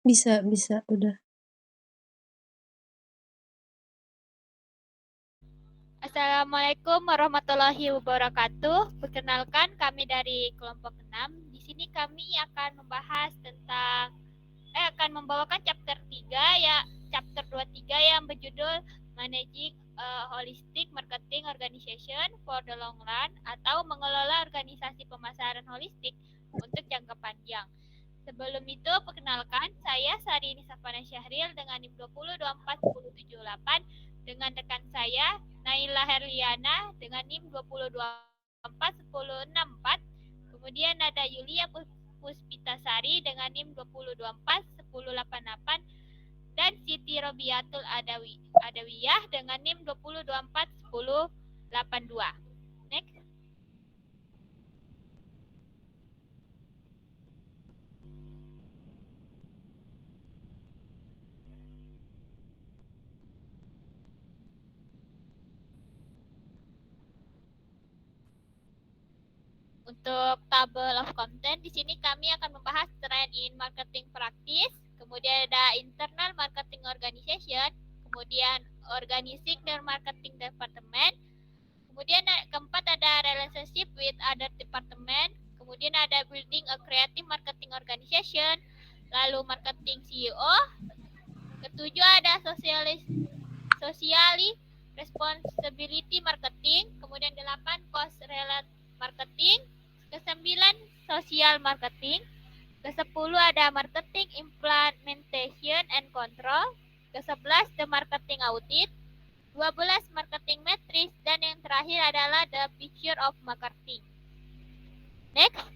Bisa, udah. Assalamualaikum warahmatullahi wabarakatuh. Perkenalkan, kami dari kelompok 6. Di sini kami akan membahas tentang akan membawakan chapter 3 ya, chapter 23 yang berjudul Managing Holistic Marketing Organization for the Long Run atau mengelola organisasi pemasaran holistik untuk jangka panjang. Sebelum itu, perkenalkan, saya Sari Nisafana Syahril dengan NIM 20241078 dengan rekan saya Naila Herliana dengan NIM 20241064. Kemudian ada Yulia Puspitasari dengan NIM 20241088 dan Siti Robiatul Adawiyah dengan NIM 20241082. Next. Untuk table of content, di sini kami akan membahas trend in marketing practice, kemudian ada internal marketing organization, kemudian organizing their marketing department, kemudian keempat ada relationship with other department, kemudian ada building a creative marketing organization, lalu marketing CEO, ketujuh ada socially responsibility marketing, kemudian 8 cost related marketing, ke-9 social marketing, ke-10 ada marketing implementation and control, ke-11 the marketing audit, 12 marketing matrix, dan yang terakhir adalah the picture of marketing. Next.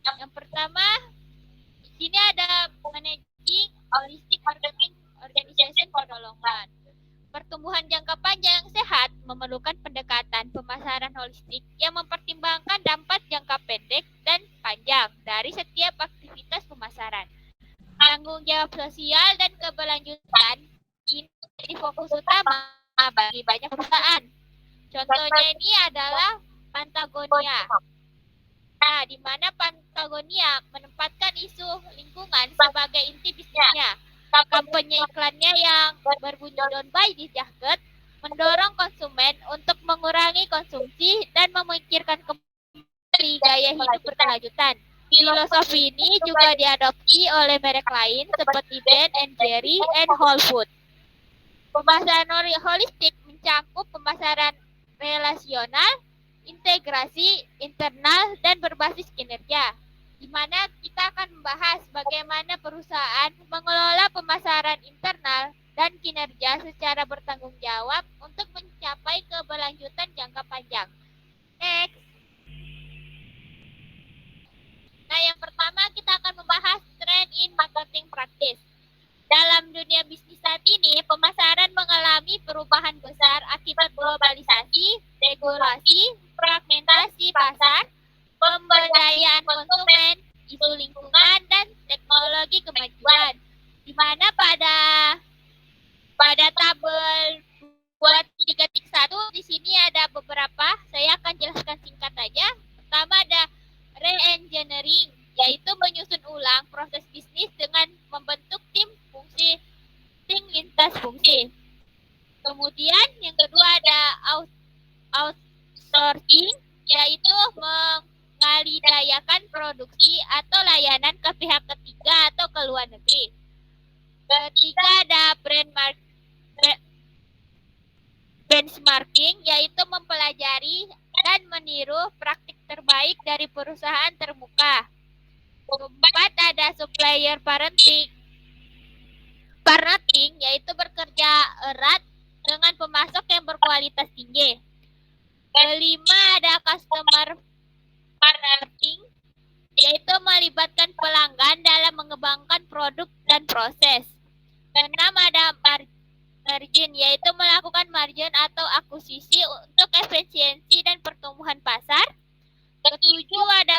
Yang pertama, di sini ada managing holistic marketing organization for the long run. Pertumbuhan jangka panjang yang sehat memerlukan pendekatan pemasaran holistik yang mempertimbangkan dampak jangka pendek dan panjang dari setiap aktivitas pemasaran. Tanggung jawab sosial dan keberlanjutan ini menjadi fokus utama bagi banyak perusahaan. Contohnya ini adalah Patagonia. Nah, di mana Patagonia menempatkan isu lingkungan sebagai inti bisnisnya. Kampanye iklannya yang berbunyi Don't Buy This Jacket mendorong konsumen untuk mengurangi konsumsi dan memikirkan kembali gaya hidup berkelanjutan. Filosofi ini juga diadopsi oleh merek lain seperti Ben & Jerry and Whole Foods. Pemasaran holistik mencakup pemasaran relasional, integrasi internal, dan berbasis kinerja, di mana kita akan membahas bagaimana perusahaan mengelola pemasaran internal dan kinerja secara bertanggung jawab untuk mencapai keberlanjutan jangka panjang. Next. Nah, yang pertama kita akan membahas trend in marketing practice. Dalam dunia bisnis saat ini, pemasaran mengalami perubahan besar akibat globalisasi, regulasi, fragmentasi pasar, pemberdayaan konsumen, isu lingkungan, dan teknologi kemajuan. Di mana pada tabel 23.1 di sini ada beberapa, saya akan jelaskan singkat saja. Pertama ada re-engineering, yaitu menyusun ulang proses bisnis dengan membentuk tim lintas fungsi. Kemudian yang kedua ada outsourcing, yaitu mengalidayakan produksi atau layanan ke pihak ketiga atau ke luar negeri. Ketiga ada benchmarking, yaitu mempelajari dan meniru praktik terbaik dari perusahaan terbuka. Keempat ada supplier partnering, yaitu bekerja erat dengan pemasok yang berkualitas tinggi. Kelima ada customer partnering, yaitu melibatkan pelanggan dalam mengembangkan produk dan proses. Keenam ada margin, yaitu melakukan margin atau akuisisi untuk efisiensi dan pertumbuhan pasar. Ketujuh ada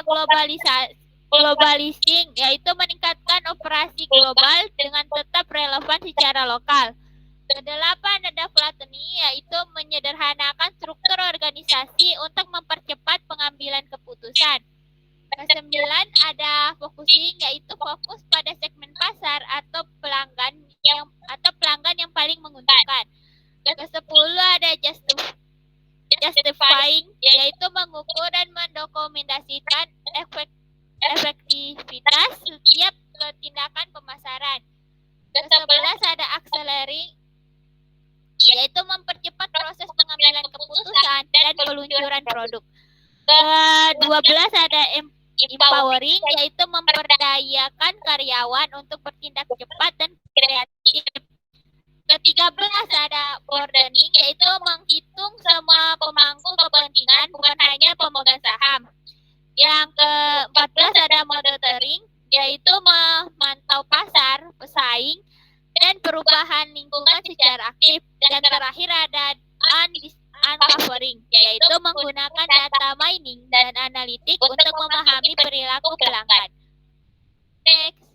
globalizing, yaitu meningkatkan operasi global dengan tetap relevan secara lokal. Kedelapan ada flattening, yaitu menyederhanakan struktur organisasi untuk mempercepat pengambilan keputusan. Kesembilan ada focusing, yaitu fokus pada segmen pasar atau pelanggan yang paling menguntungkan. Kesepuluh ada justifying, yaitu mengukur dan mendokumentasikan efektivitas setiap tindakan pemasaran. Kesebelas ada accelerating, yaitu mempercepat proses pengambilan keputusan dan peluncuran produk. Ke-12 ada empowering, yaitu memperdayakan karyawan untuk bertindak cepat dan kreatif. Ke-13 ada broadening, yaitu menghitung semua pemangku kepentingan, bukan hanya pemegang saham. Yang ke-14 ada monitoring, yaitu memantau pasar, pesaing, dan perubahan lingkungan secara aktif. Dan terakhir ada uncovering, yaitu menggunakan data mining dan analitik untuk memahami perilaku pelanggan. Next.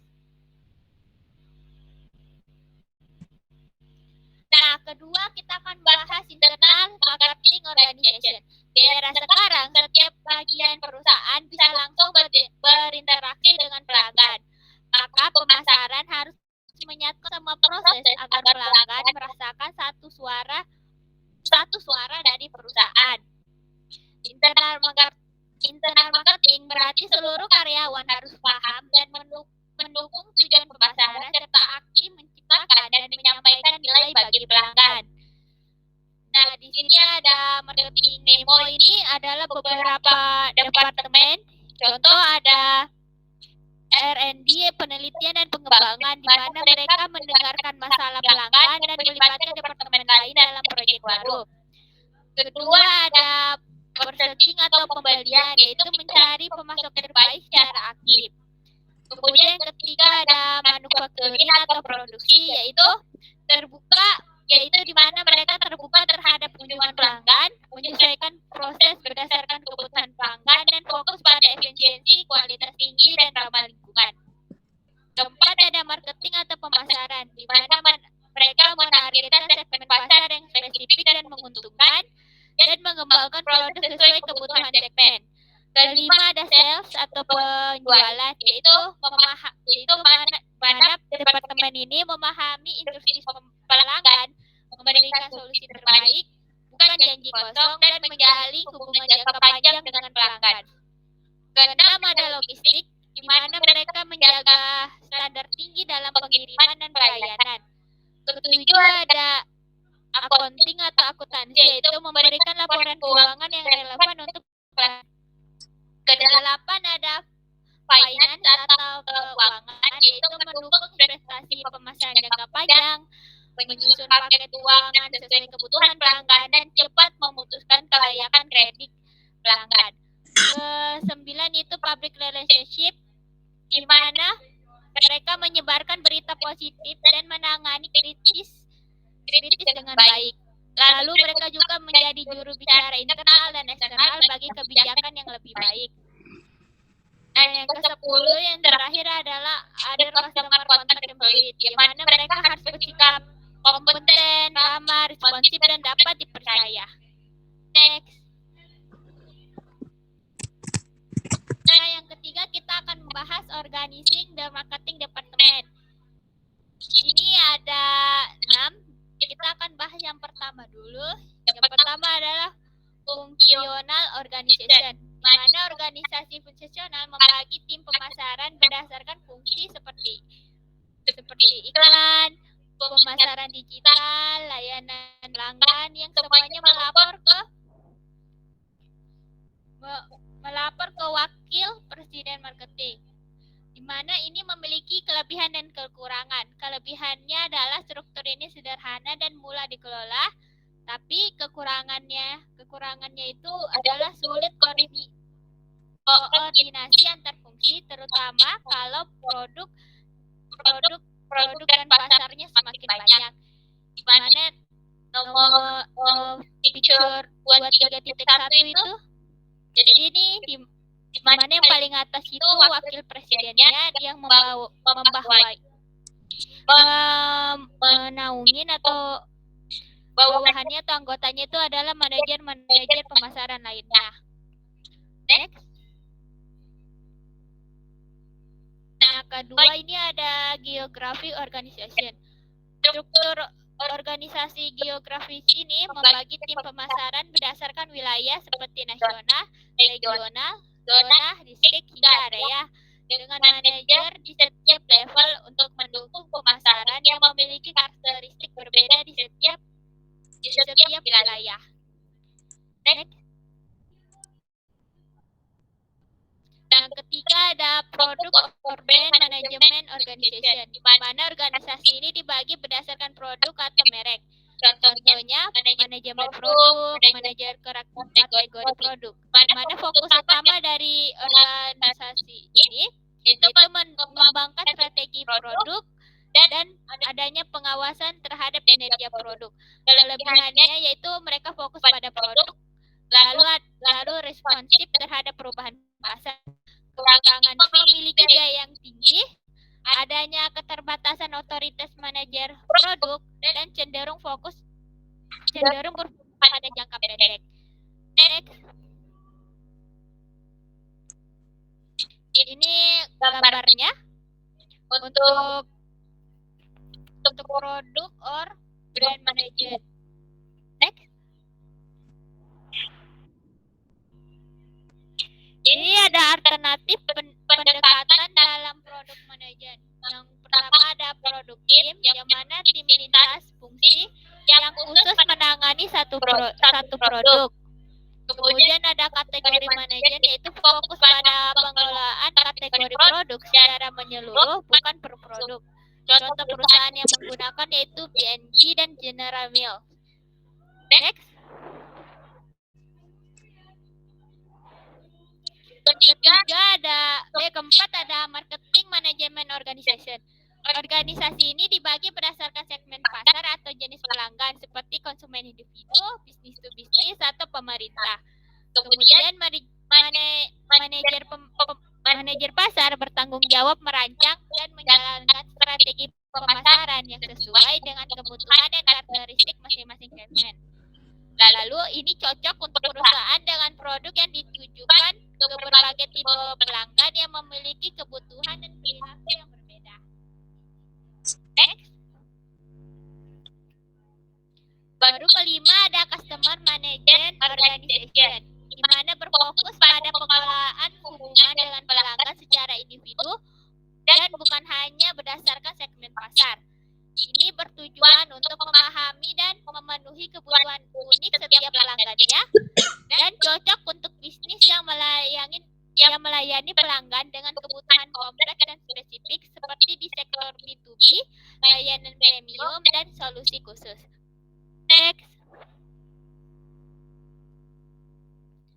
Nah, kedua kita akan bahas internal marketing organization. Di era sekarang, setiap bagian perusahaan bisa langsung berinteraksi dengan pelanggan. Maka pemasaran harus menyatukan semua proses agar pelanggan merasakan satu suara dari perusahaan. Internal marketing berarti seluruh karyawan harus paham dan mendukung tujuan pemasaran serta aktif menciptakan dan menyampaikan nilai bagi pelanggan. Nah, di sini ada marketing memo, ini adalah beberapa departemen. Contoh ada R&D, penelitian dan pengembangan, di mana mereka mendengarkan masalah pelanggan dan melibatkan departemen lain dalam proyek baru. Kedua ada purchasing atau pembelian, yaitu mencari pemasok terbaik secara aktif. Kemudian yang ketiga ada manufacturing atau produksi, yaitu di mana mereka terbuka terhadap kunjungan pelanggan, menyesuaikan proses berdasarkan kebutuhan pelanggan dan fokus pada efisiensi, kualitas tinggi dan ramah lingkungan. Keempat ada marketing atau pemasaran, di mana mereka menargetkan segmen pasar yang spesifik dan menguntungkan dan mengembangkan produk sesuai kebutuhan segmen. Kelima ada sales atau penjualan, yaitu mana departemen ini memahami instruksi pelanggan, memberikan solusi terbaik, bukan janji kosong, dan menjalin hubungan jangka panjang dengan pelanggan. Keenam ada logistik, di mana mereka menjaga standar tinggi dalam pengiriman dan pelayanan. Ketujuh ada accounting atau akuntansi, yaitu memberikan laporan keuangan yang relevan untuk pelanggan. Kedelapan ada finance atau keuangan, yaitu mendukung investasi pemasaran jangka panjang, menyusun paket keuangan sesuai kebutuhan pelanggan, dan cepat memutuskan kelayakan kredit pelanggan. Ke-9 itu public relationship, di mana mereka menyebarkan berita positif dan menangani kritis dengan baik. Lalu mereka juga menjadi juru bicara internal dan eksternal bagi kebijakan yang lebih baik. Nah, yang ke-10 yang terakhir adalah other customer contact template, di mana mereka harus bersikap kompeten, ramah, responsif, dan dapat dipercaya. Next. Nah, yang ketiga kita akan membahas organizing the marketing department. Ini ada 6. Kita akan bahas yang pertama dulu. Yang pertama adalah functional organization, di mana organisasi fungsional membagi tim pemasaran berdasarkan fungsi seperti iklan, pemasaran digital, layanan pelanggan, yang semuanya melapor ke wakil presiden marketing, di mana ini memiliki kelebihan dan kekurangan. Kelebihannya adalah struktur ini sederhana dan mudah dikelola, tapi kekurangannya itu adalah sulit koordinasi antar fungsi, terutama kalau produk dan pasarnya semakin banyak. Di mana nomor picture 23.1 itu, jadi ini di mana yang paling atas itu wakil presidennya yang menaungin atau bawahannya atau anggotanya itu adalah manajer pemasaran lainnya. Next. kedua ini ada geography organization. Struktur organisasi geografis ini membagi tim pemasaran berdasarkan wilayah seperti nasional, regional, zona, distrik, hingga area dengan manajer di setiap level untuk mendukung pemasaran yang memiliki karakteristik berbeda di setiap wilayah. Next. Yang ketiga ada product or brand management organization, di mana organisasi ini dibagi berdasarkan produk atau merek. Contohnya manajemen produk, manajer kategori produk. Di mana fokus utama dari organisasi ini itu mengembangkan strategi produk dan adanya pengawasan terhadap kinerja produk. Kelebihannya yaitu mereka fokus pada produk, lalu responsif terhadap perubahan pasar. Kekurangannya memiliki biaya yang tinggi, adanya keterbatasan otoritas manajer produk, dan cenderung berfokus pada jangka pendek. Next. Ini gambarnya untuk produk or brand manager. Next. Ini ada alternatif pendekatan dalam produk manajemen. Yang pertama ada produk tim, yang mana tim lintas fungsi yang khusus menangani satu produk. Kemudian ada kategori manajemen, yaitu fokus pada pengelolaan kategori produk secara menyeluruh, bukan per produk. Contoh perusahaan yang menggunakan yaitu P&G dan General Mills. Next. Keempat ada marketing management organization. Organisasi ini dibagi berdasarkan segmen pasar atau jenis pelanggan seperti konsumen individu, bisnis to bisnis, atau pemerintah. Kemudian manajer pasar bertanggung jawab merancang dan menjalankan strategi pemasaran yang sesuai dengan kebutuhan dan karakteristik masing-masing segmen. Lalu ini cocok untuk perusahaan dengan produk yang ditujukan ke berbagai tipe pelanggan yang memiliki kebutuhan dan perilaku yang berbeda. Next. Baru kelima ada customer management organization, di mana berfokus pada pengelolaan hubungan dengan pelanggan secara individu dan bukan hanya berdasarkan segmen pasar. Ini bertujuan untuk memahami dan memenuhi kebutuhan unik setiap pelanggannya dan cocok untuk bisnis yang melayani pelanggan dengan kebutuhan kompleks dan spesifik seperti di sektor B2B, layanan premium, dan solusi khusus. Next.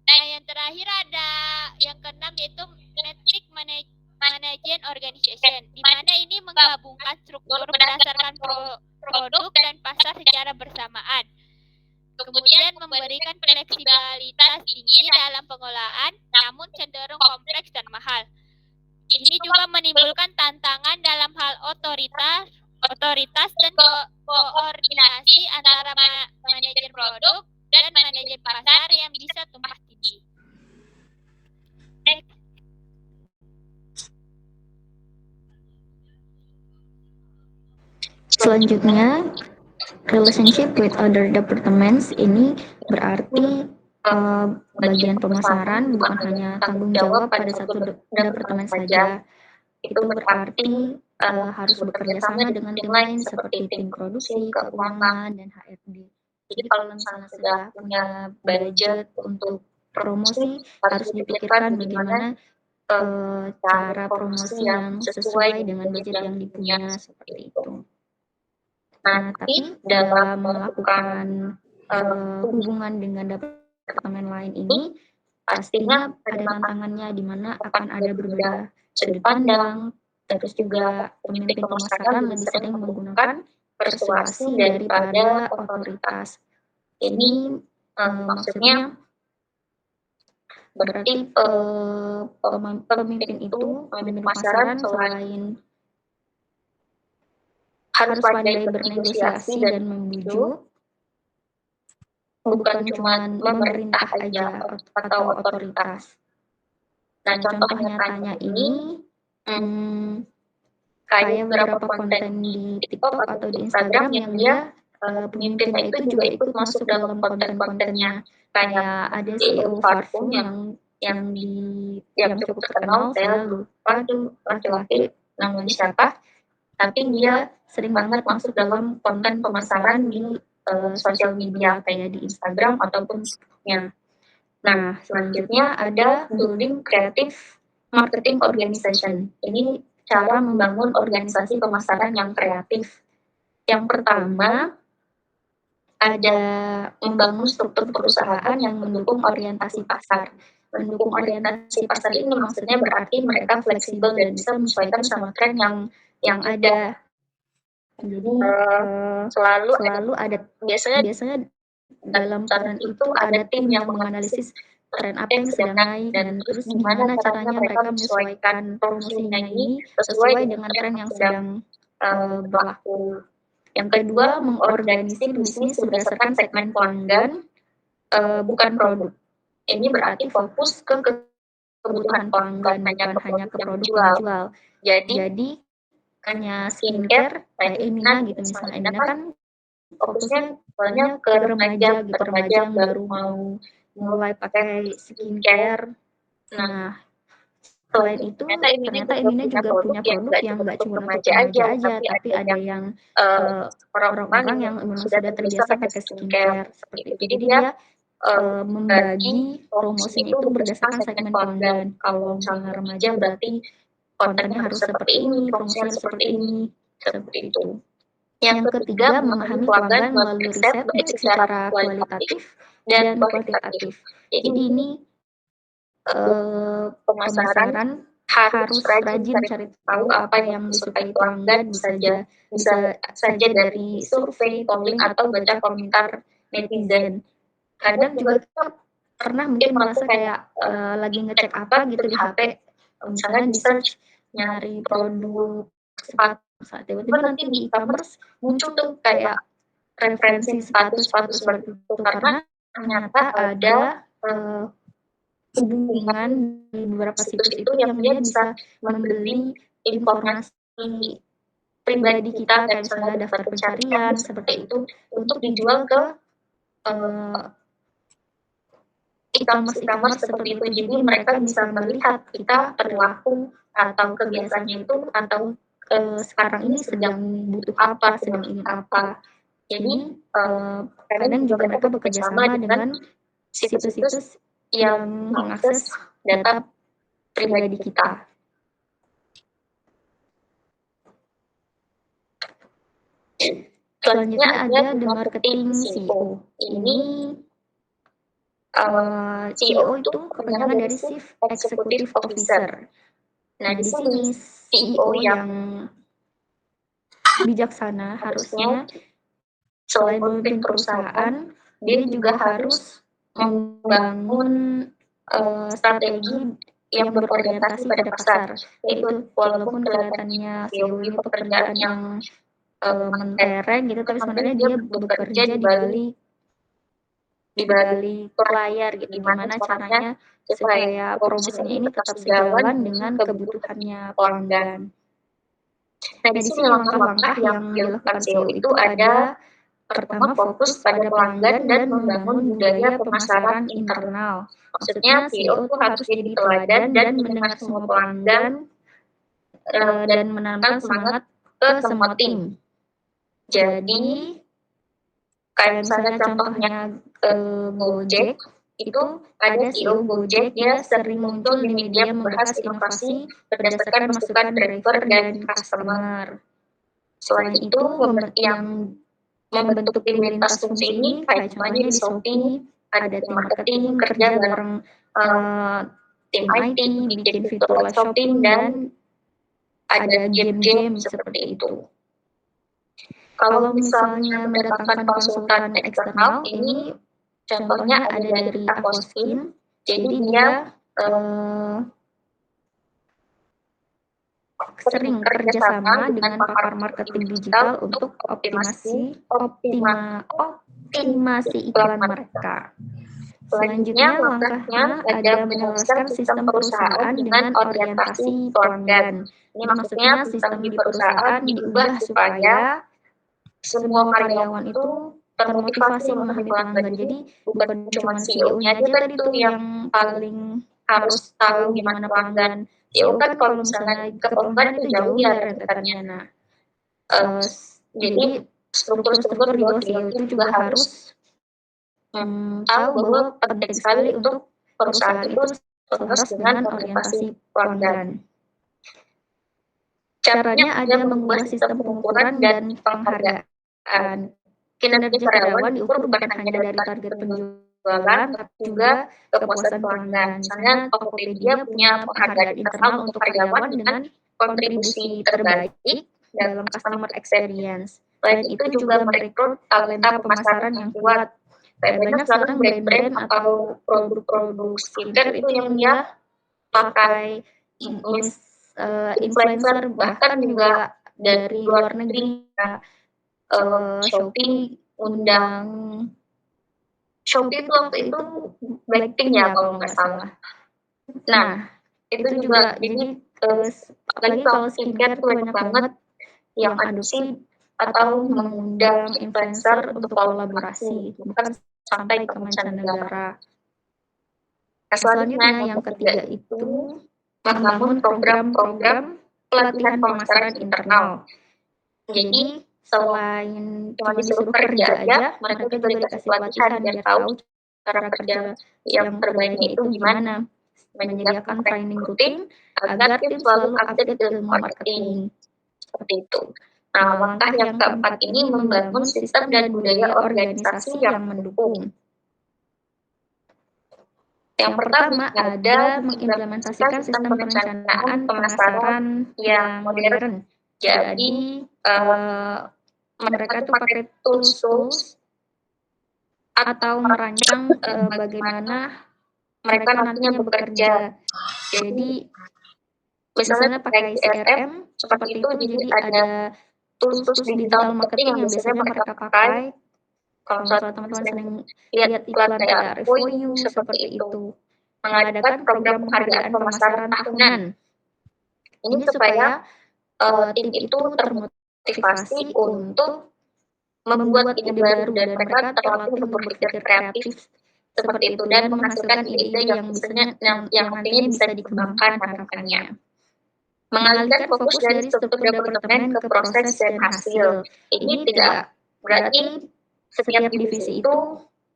Nah, yang terakhir ada yang keenam yaitu metric management organization, di mana ini menggabungkan struktur berdasarkan produk dan pasar secara bersamaan. Kemudian memberikan fleksibilitas tinggi dalam pengelolaan, namun cenderung kompleks dan mahal. Ini juga menimbulkan tantangan dalam hal otoritas dan koordinasi antara manajer produk dan manajer pasar yang bisa tumpang tindih. Selanjutnya, relationship with other departments ini berarti bagian pemasaran bukan hanya tanggung jawab pada satu departemen saja. Itu berarti harus bekerja sama dengan tim lain seperti tim produksi, keuangan, dan HRD. Jadi kalau misalnya sudah punya budget untuk promosi, harus dipikirkan bagaimana cara promosi yang sesuai dengan budget yang dipunya seperti itu. Nah, tapi dalam melakukan hubungan dengan departemen lain ini, pastinya ada tantangannya di mana akan ada berbeda sudut pandang, terus juga pemimpin pemasaran lebih sering menggunakan persuasi daripada otoritas. Ini maksudnya berarti pemimpin pemasaran selain harus pandai bernegosiasi dan membujuk, bukan cuma memerintah aja atau otoritas. Dan contoh nyatanya ini kayak beberapa konten di TikTok atau di Instagram yang dia pemimpinnya itu juga ikut masuk dalam konten-kontennya. Kayak ada CEO Parfum yang cukup terkenal, saya lupa tuh laki-laki namanya siapa, tapi dia sering banget masuk dalam konten pemasaran di sosial media kayak di Instagram ataupun Facebooknya. Nah, selanjutnya ada building creative marketing organization. Ini cara membangun organisasi pemasaran yang kreatif. Yang pertama, ada membangun struktur perusahaan yang mendukung orientasi pasar. Mendukung orientasi pasar ini maksudnya berarti mereka fleksibel dan bisa menyesuaikan sama tren yang ada. Jadi selalu ada biasanya dalam tren itu ada tim yang menganalisis tren apa yang sedang naik dan terus gimana caranya mereka menyesuaikan promosinya ini sesuai dengan tren yang sedang berlaku. Yang kedua, mengorganisir bisnis berdasarkan segmen pelanggan, bukan produk. Ini berarti fokus ke kebutuhan pelanggan, bukan hanya ke produk yang dijual. Jadi hanya skincare kayak Emina gitu, misalnya Emina kan fokusnya banyak ke remaja gitu, remaja yang baru mau mulai pakai skincare. Nah, selain itu ternyata Emina juga punya produk yang nggak cuma untuk remaja aja, tapi ada yang orang-orang yang memang sudah terbiasa pakai skincare seperti itu. Jadi dia membagi promosinya itu berdasarkan segmen pelanggan. Kalau misalnya remaja berarti kontennya harus seperti ini, promosinya harus seperti ini, seperti itu. Yang ketiga, memahami pelanggan melalui riset baik secara kualitatif dan kuantitatif. Jadi ini pemasaran harus rajin cari tahu apa yang disukai pelanggan, bisa saja dari survei, polling, atau baca komentar netizen. Kadang juga kita pernah mungkin merasa kayak lagi ngecek apa gitu di HP, misalnya di search nyari produk sepatu, tiba-tiba nanti di e-commerce muncul tuh kayak referensi sepatu seperti itu karena ternyata ada hubungan di beberapa situs itu yang dia bisa membeli informasi pribadi kita, kayak misalnya daftar pencarian seperti itu untuk dijual ke e-commerce seperti itu. Jadi mereka bisa melihat kita perilaku atau kebiasaannya itu atau sekarang ini sedang butuh apa, sedang ingin apa. Jadi kadang juga mereka bekerja sama dengan situs-situs yang mengakses data pribadi kita. Selanjutnya ada the marketing CEO. Ini CEO itu kepanjangan dari Chief Executive Officer. Nah, di sini CEO yang bijaksana harusnya selain memimpin perusahaan, dia juga harus membangun strategi yang berorientasi pada pasar. Yaitu walaupun kelihatannya CEO ini pekerjaan yang mentereng gitu, tapi sebenarnya dia bekerja di balik layar gitu, gimana caranya supaya promosinya ini tetap sejalan dengan kebutuhannya pelanggan. Nah, di sini langkah-langkah yang dilakukan CEO itu ada pertama fokus pada pelanggan dan membangun budaya pemasaran internal. Maksudnya CEO itu harus jadi teladan dan mendengar semua pelanggan dan menanamkan semangat ke semua tim. Jadi kayak misalnya contohnya Gojek, itu ada CEO Gojek, dia sering muncul di media membahas inovasi berdasarkan masukan driver dan customer. Selain itu, yang membentuk tim lintas fungsi ini kayak contohnya di Shopee, ada tim marketing, kerja bareng tim IT, bikin fitur live shopping, dan ada game-game seperti itu. Kalau misalnya mendatangkan konsultan eksternal, ini contohnya ada dari Avoskin. Jadi dia sering kerjasama dengan pakar marketing digital untuk optimasi iklan mereka. Selanjutnya, langkahnya ada menyelaraskan sistem perusahaan dengan orientasi pelanggan. Ini maksudnya sistem di perusahaan diubah supaya semua karyawan itu termotivasi memahami pelanggan. Jadi bukan cuma CEO-nya aja tadi tuh yang paling harus tahu gimana pelanggan. CEO kan kalau misalnya ke pelanggan itu jauh ya rentetannya. Nah, jadi struktur-struktur di bawah CEO itu juga harus tahu bahwa penting sekali untuk perusahaan itu selaras dengan orientasi pelanggan. Caranya ada mengubah sistem pengukuran dan penghargaan. Kinerja karyawan diukur bukan hanya dari target penjualan, tapi juga kepuasan pelanggan. Misalnya Tokopedia punya penghargaan internal untuk karyawan dengan kontribusi terbaik dalam customer experience. Selain itu juga merekrut talenta pemasaran yang kuat. Kayak banyak sekarang brand-brand atau produk-produk skincare itu yang dia pakai influencer, bahkan juga dari luar negeri. Shopee undang Shopee itu waktu itu Blackpink ya kalau nggak salah. Nah, itu juga jadi apalagi kalau skincare tuh banyak banget yang adopsi atau mengundang influencer untuk kolaborasi, bahkan sampai ke mancanegara. Selanjutnya yang ketiga itu membangun program-program pelatihan pemasaran internal. Jadi selain cuma disuruh kerja aja, mereka juga dikasih pelatihan biar tahu cara kerja yang terbaiknya itu gimana. Menyediakan training rutin agar tim selalu update ilmu marketing. Seperti itu. Nah, langkah yang keempat ini membangun sistem dan budaya organisasi yang mendukung. Yang pertama ada mengimplementasikan sistem perencanaan pemasaran yang modern. Jadi mereka tuh pakai tools atau merancang bagaimana mereka nantinya bekerja. Jadi misalnya pakai CRM seperti itu, jadi ada tools digital marketing yang biasanya mereka pakai. Kalau misalnya teman-teman sering lihat iklan kayak Revoyu seperti itu, mengadakan program penghargaan pemasaran tahunan. Ini supaya tim itu termotivasi untuk membuat ide baru dan mereka terlatih untuk berpikir kreatif seperti itu dan menghasilkan ide-ide yang nantinya bisa dikembangkan harapannya. Mengalihkan fokus dari struktur departemen ke proses dan hasil. Ini tidak berarti setiap divisi itu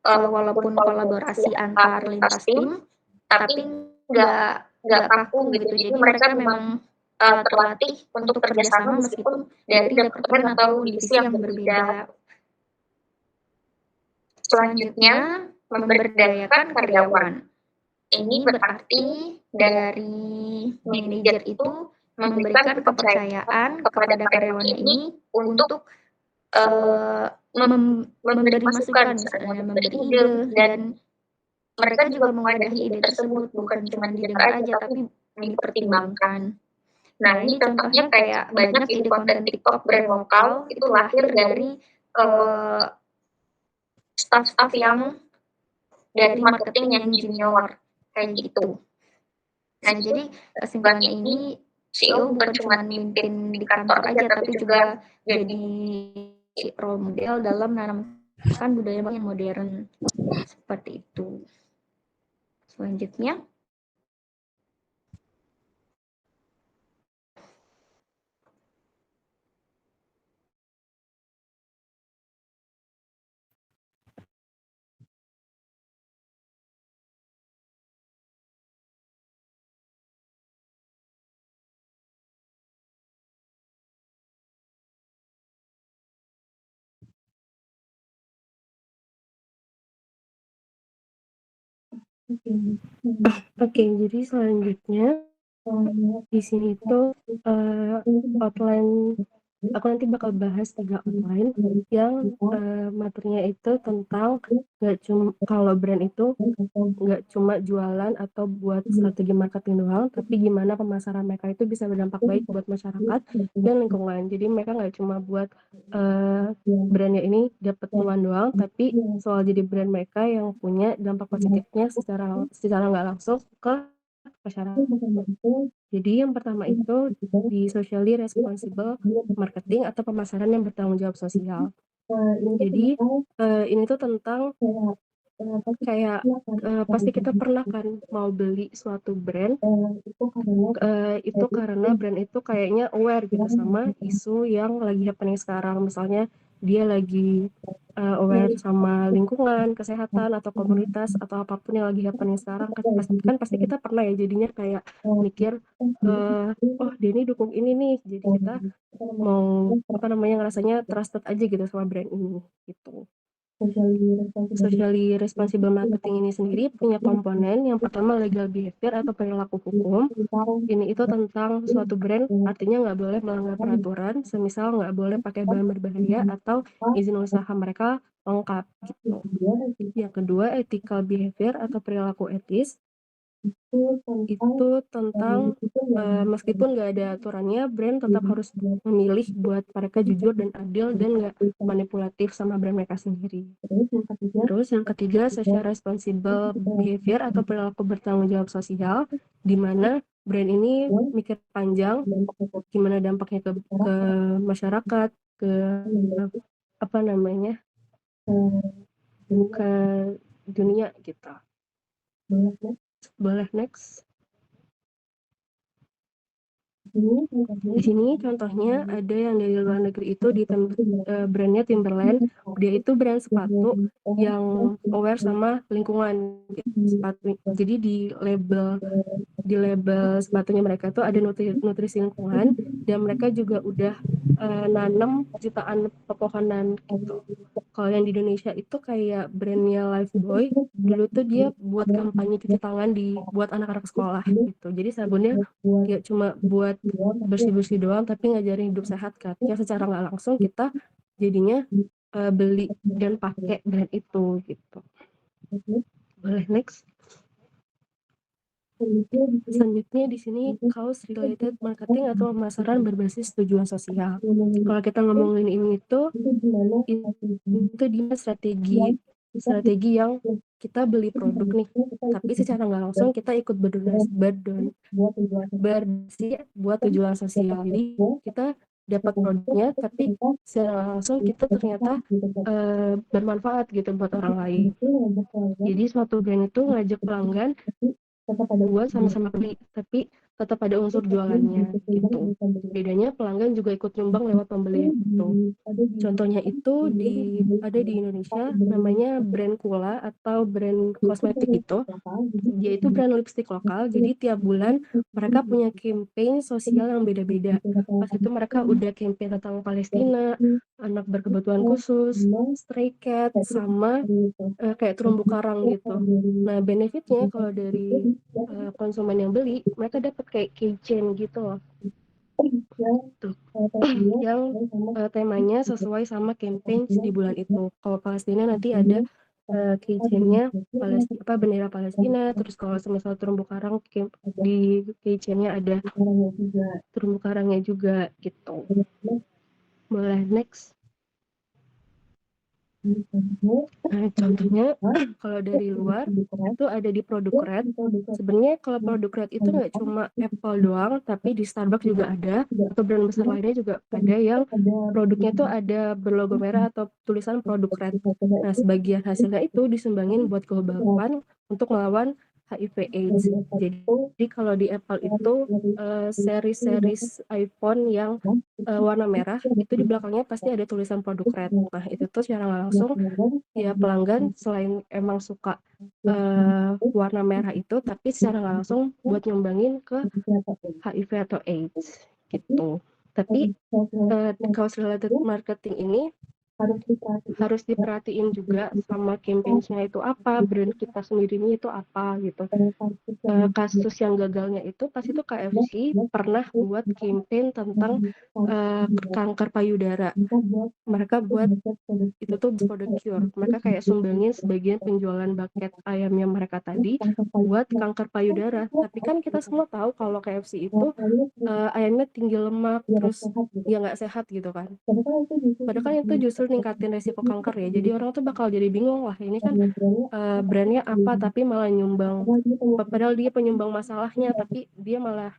walaupun kolaborasi antar lintas tim, tapi nggak kaku gitu. Jadi mereka memang terlatih untuk kerjasama meskipun dari departemen atau divisi yang berbeda. Selanjutnya, memberdayakan karyawan. Ini berarti dari manajer itu memberikan kepercayaan kepada karyawannya ini untuk memberi masukan, misalnya memberi ide, dan mereka juga mewadahi ide tersebut, bukan cuma didengar aja, tapi dipertimbangkan. Nah, ini contohnya kayak banyak ide konten TikTok brand lokal itu lahir dari staff-staff yang dari marketing yang junior, kayak gitu. Nah, jadi kesimpulannya ini CEO bukan cuma mimpin di kantor aja, tapi juga jadi role model dalam menanamkan budaya yang modern, seperti itu. Selanjutnya, Oke, jadi selanjutnya di sini itu outline aku nanti bakal bahas 3 outline yang materinya itu tentang kalau brand itu nggak cuma jualan atau buat strategi marketing doang, tapi gimana pemasaran mereka itu bisa berdampak baik buat masyarakat dan lingkungan. Jadi mereka nggak cuma buat brandnya ini dapat cuan doang, tapi soal jadi brand mereka yang punya dampak positifnya secara nggak langsung ke masyarakat. Jadi yang pertama itu di socially responsible marketing atau pemasaran yang bertanggung jawab sosial. Jadi ini tuh tentang kayak pasti kita pernah kan mau beli suatu brand itu karena brand itu kayaknya aware gitu sama isu yang lagi happening sekarang. Misalnya dia lagi aware sama lingkungan, kesehatan atau komunitas atau apapun yang lagi happening sekarang kan pasti kita pernah ya jadinya kayak mikir oh dia ini dukung ini nih, jadi kita mau ngerasanya trusted aja gitu sama brand ini gitu. Socially responsible marketing ini sendiri punya komponen yang pertama legal behavior atau perilaku hukum. Ini itu tentang suatu brand artinya nggak boleh melanggar peraturan, semisal nggak boleh pakai bahan berbahaya atau izin usaha mereka lengkap gitu. Yang kedua ethical behavior atau perilaku etis. Itu tentang meskipun nggak ada aturannya, brand tetap harus memilih buat mereka jujur dan adil dan nggak manipulatif sama brand mereka sendiri. Terus yang ketiga social responsible behavior atau perilaku bertanggung jawab sosial, di mana brand ini mikir panjang gimana dampaknya ke masyarakat, ke apa namanya ke dunia gitu. Boleh next. Di sini contohnya ada yang dari luar negeri itu di brandnya Timberland. Dia itu brand sepatu yang aware sama lingkungan sepatu. Jadi di label sepatunya mereka tuh ada nutrisi lingkungan dan mereka juga udah nanam jutaan pepohonan gitu. Kalau yang di Indonesia itu kayak brandnya Lifebuoy, dulu tuh dia buat kampanye cuci tangan buat anak-anak sekolah gitu. Jadi sabunnya kayak cuma buat bersih-bersih doang tapi ngajarin hidup sehat kan. Ya secara nggak langsung kita jadinya beli dan pakai brand itu gitu. Boleh next. Selanjutnya di sini cause related marketing atau pemasaran berbasis tujuan sosial. Kalau kita ngomongin ini itu dia strategi yang kita beli produk nih, tapi secara nggak langsung kita ikut berdonasi buat tujuan sosial. Jadi kita dapat produknya, tapi secara langsung kita ternyata bermanfaat gitu buat orang lain. Jadi suatu brand itu ngajak pelanggan buat sama-sama beli, tapi tetap ada unsur jualannya gitu. Bedanya pelanggan juga ikut nyumbang lewat pembelian itu. Contohnya itu ada di Indonesia namanya brand Kula atau brand kosmetik itu. Dia itu brand lipstick lokal, jadi tiap bulan mereka punya campaign sosial yang beda-beda. Pas itu mereka udah campaign tentang Palestina, anak berkebutuhan khusus, stray cat, sama kayak terumbu karang gitu. Nah benefitnya kalau dari konsumen yang beli, mereka dapat kayak keychain gitu loh. Tuh. Yang temanya sesuai sama campaign di bulan itu. Kalau Palestina nanti ada keychainnya bendera Palestina, terus kalau semisal terumbu karang di keychainnya ada terumbu karangnya juga gitu. Boleh next. Nah, contohnya kalau dari luar itu ada di produk Red. Sebenarnya kalau produk Red itu nggak cuma Apple doang, tapi di Starbucks juga ada, atau brand besar lainnya juga ada yang produknya tuh ada berlogo merah atau tulisan produk Red. Nah, sebagian hasilnya itu disumbangin buat Global Fund untuk melawan HIV/AIDS. Jadi kalau di Apple itu seri-series iPhone yang warna merah itu di belakangnya pasti ada tulisan produk Red. Nah itu tuh secara nggak langsung ya pelanggan selain emang suka warna merah itu, tapi secara nggak langsung buat nyumbangin ke HIV atau AIDS gitu. Tapi cause related marketing ini harus diperhatiin juga sama campaign-nya itu apa, brand kita sendirinya itu apa gitu. Kasus yang gagalnya itu pas itu KFC pernah buat campaign tentang kanker payudara. Mereka buat itu tuh for the cure. Mereka kayak sumbangin sebagian penjualan bucket ayamnya mereka tadi buat kanker payudara. Tapi kan kita semua tahu kalau KFC itu ayamnya tinggi lemak, terus ya nggak sehat gitu kan. Padahal kan itu justru ningkatin resiko kanker ya. Jadi orang tuh bakal jadi bingung, wah ini kan brandnya apa tapi malah nyumbang. Padahal dia penyumbang masalahnya, tapi dia malah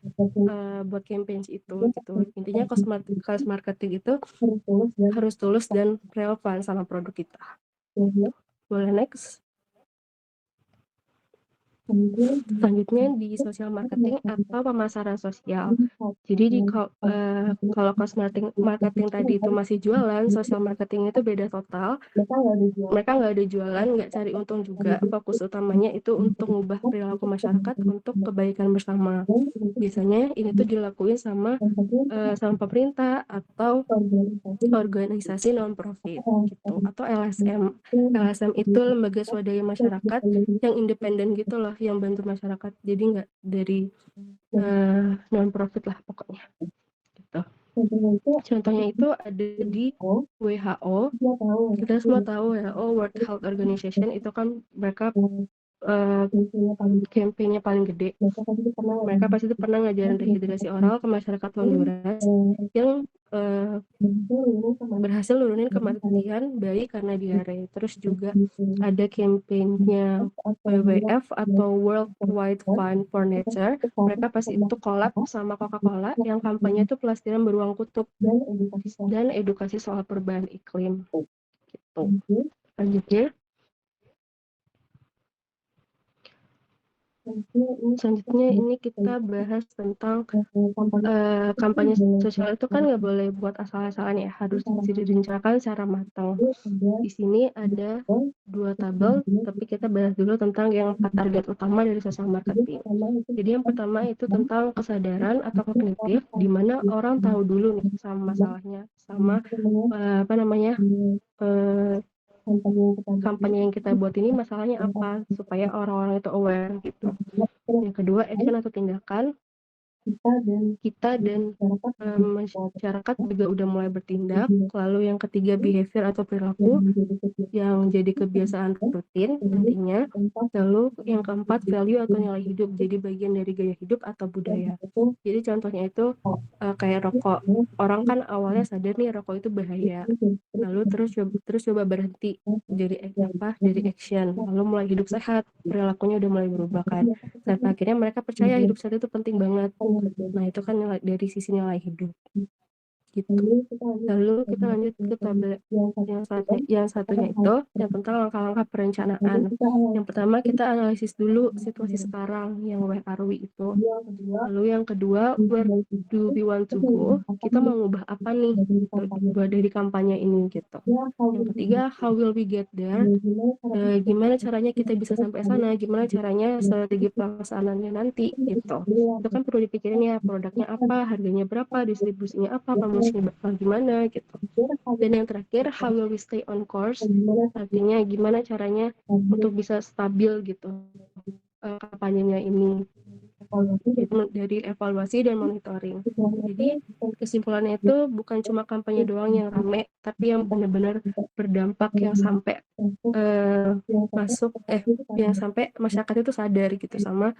buat campaign itu gitu. Intinya cost marketing itu harus tulus dan relevan sama produk kita. Boleh next. Selanjutnya di social marketing atau pemasaran sosial. Jadi kalau cost marketing tadi itu masih jualan, social marketing itu beda total. Mereka nggak ada jualan, nggak cari untung juga. Fokus utamanya itu untuk mengubah perilaku masyarakat untuk kebaikan bersama. Biasanya ini tuh dilakuin sama pemerintah atau organisasi non-profit gitu, atau LSM. LSM itu lembaga swadaya masyarakat yang independen gitu loh, yang bantu masyarakat. Jadi nggak dari non-profit lah pokoknya. Gitu. Contohnya itu ada di WHO. Kita semua tahu WHO, World Health Organization, itu kan mereka campaign-nya paling gede. Mereka pasti pernah ngajarin dehidrasi oral ke masyarakat Honduras yang berhasil nurunin kematian bayi karena diare. Terus juga ada campaign-nya WWF atau World Wide Fund for Nature. Mereka pasti itu collab sama Coca-Cola yang kampanye itu pelestarian beruang kutub dan edukasi soal perubahan iklim gitu. Selanjutnya ini kita bahas tentang kampanye sosial itu kan nggak boleh buat asal-asalan ya, harus direncanakan secara matang. Di sini ada 2 tabel, tapi kita bahas dulu tentang yang 4 target utama dari social marketing. Jadi yang pertama itu tentang kesadaran atau kognitif, di mana orang tahu dulu nih sama masalahnya, sama kampanye yang kita buat ini masalahnya apa, supaya orang-orang itu aware gitu. Yang kedua, action atau tindakan. Kita dan masyarakat juga udah mulai bertindak. Lalu yang ketiga, behavior atau perilaku yang jadi kebiasaan rutin nantinya. Lalu yang keempat, value atau nilai hidup, jadi bagian dari gaya hidup atau budaya. Jadi contohnya itu kayak rokok. Orang kan awalnya sadar nih rokok itu bahaya, lalu terus coba berhenti, dari action, lalu mulai hidup sehat, perilakunya udah mulai berubah kan, dan akhirnya mereka percaya hidup sehat itu penting banget. Nah itu kan dari sisi nilai hidup gitu. Lalu kita lanjut ke tabel yang satunya itu yang tentang langkah-langkah perencanaan. Yang pertama kita analisis dulu situasi sekarang yang where are we itu. Lalu yang kedua, where do we want to go? Kita mau ngubah apa nih gitu, buat dari kampanye ini gitu. Yang ketiga, how will we get there? Gimana caranya kita bisa sampai sana? Gimana caranya strategi pelaksanaannya nanti gitu. Itu kan perlu dipikirin ya, produknya apa, harganya berapa, distribusinya apa, promosinya bakal gimana gitu. Dan yang terakhir, how will we stay on course? Artinya gimana caranya untuk bisa stabil gitu kampanyenya ini. Dari evaluasi dan monitoring. Jadi kesimpulannya itu bukan cuma kampanye doang yang rame, tapi yang benar-benar berdampak, yang sampai yang sampai masyarakat itu sadar gitu sama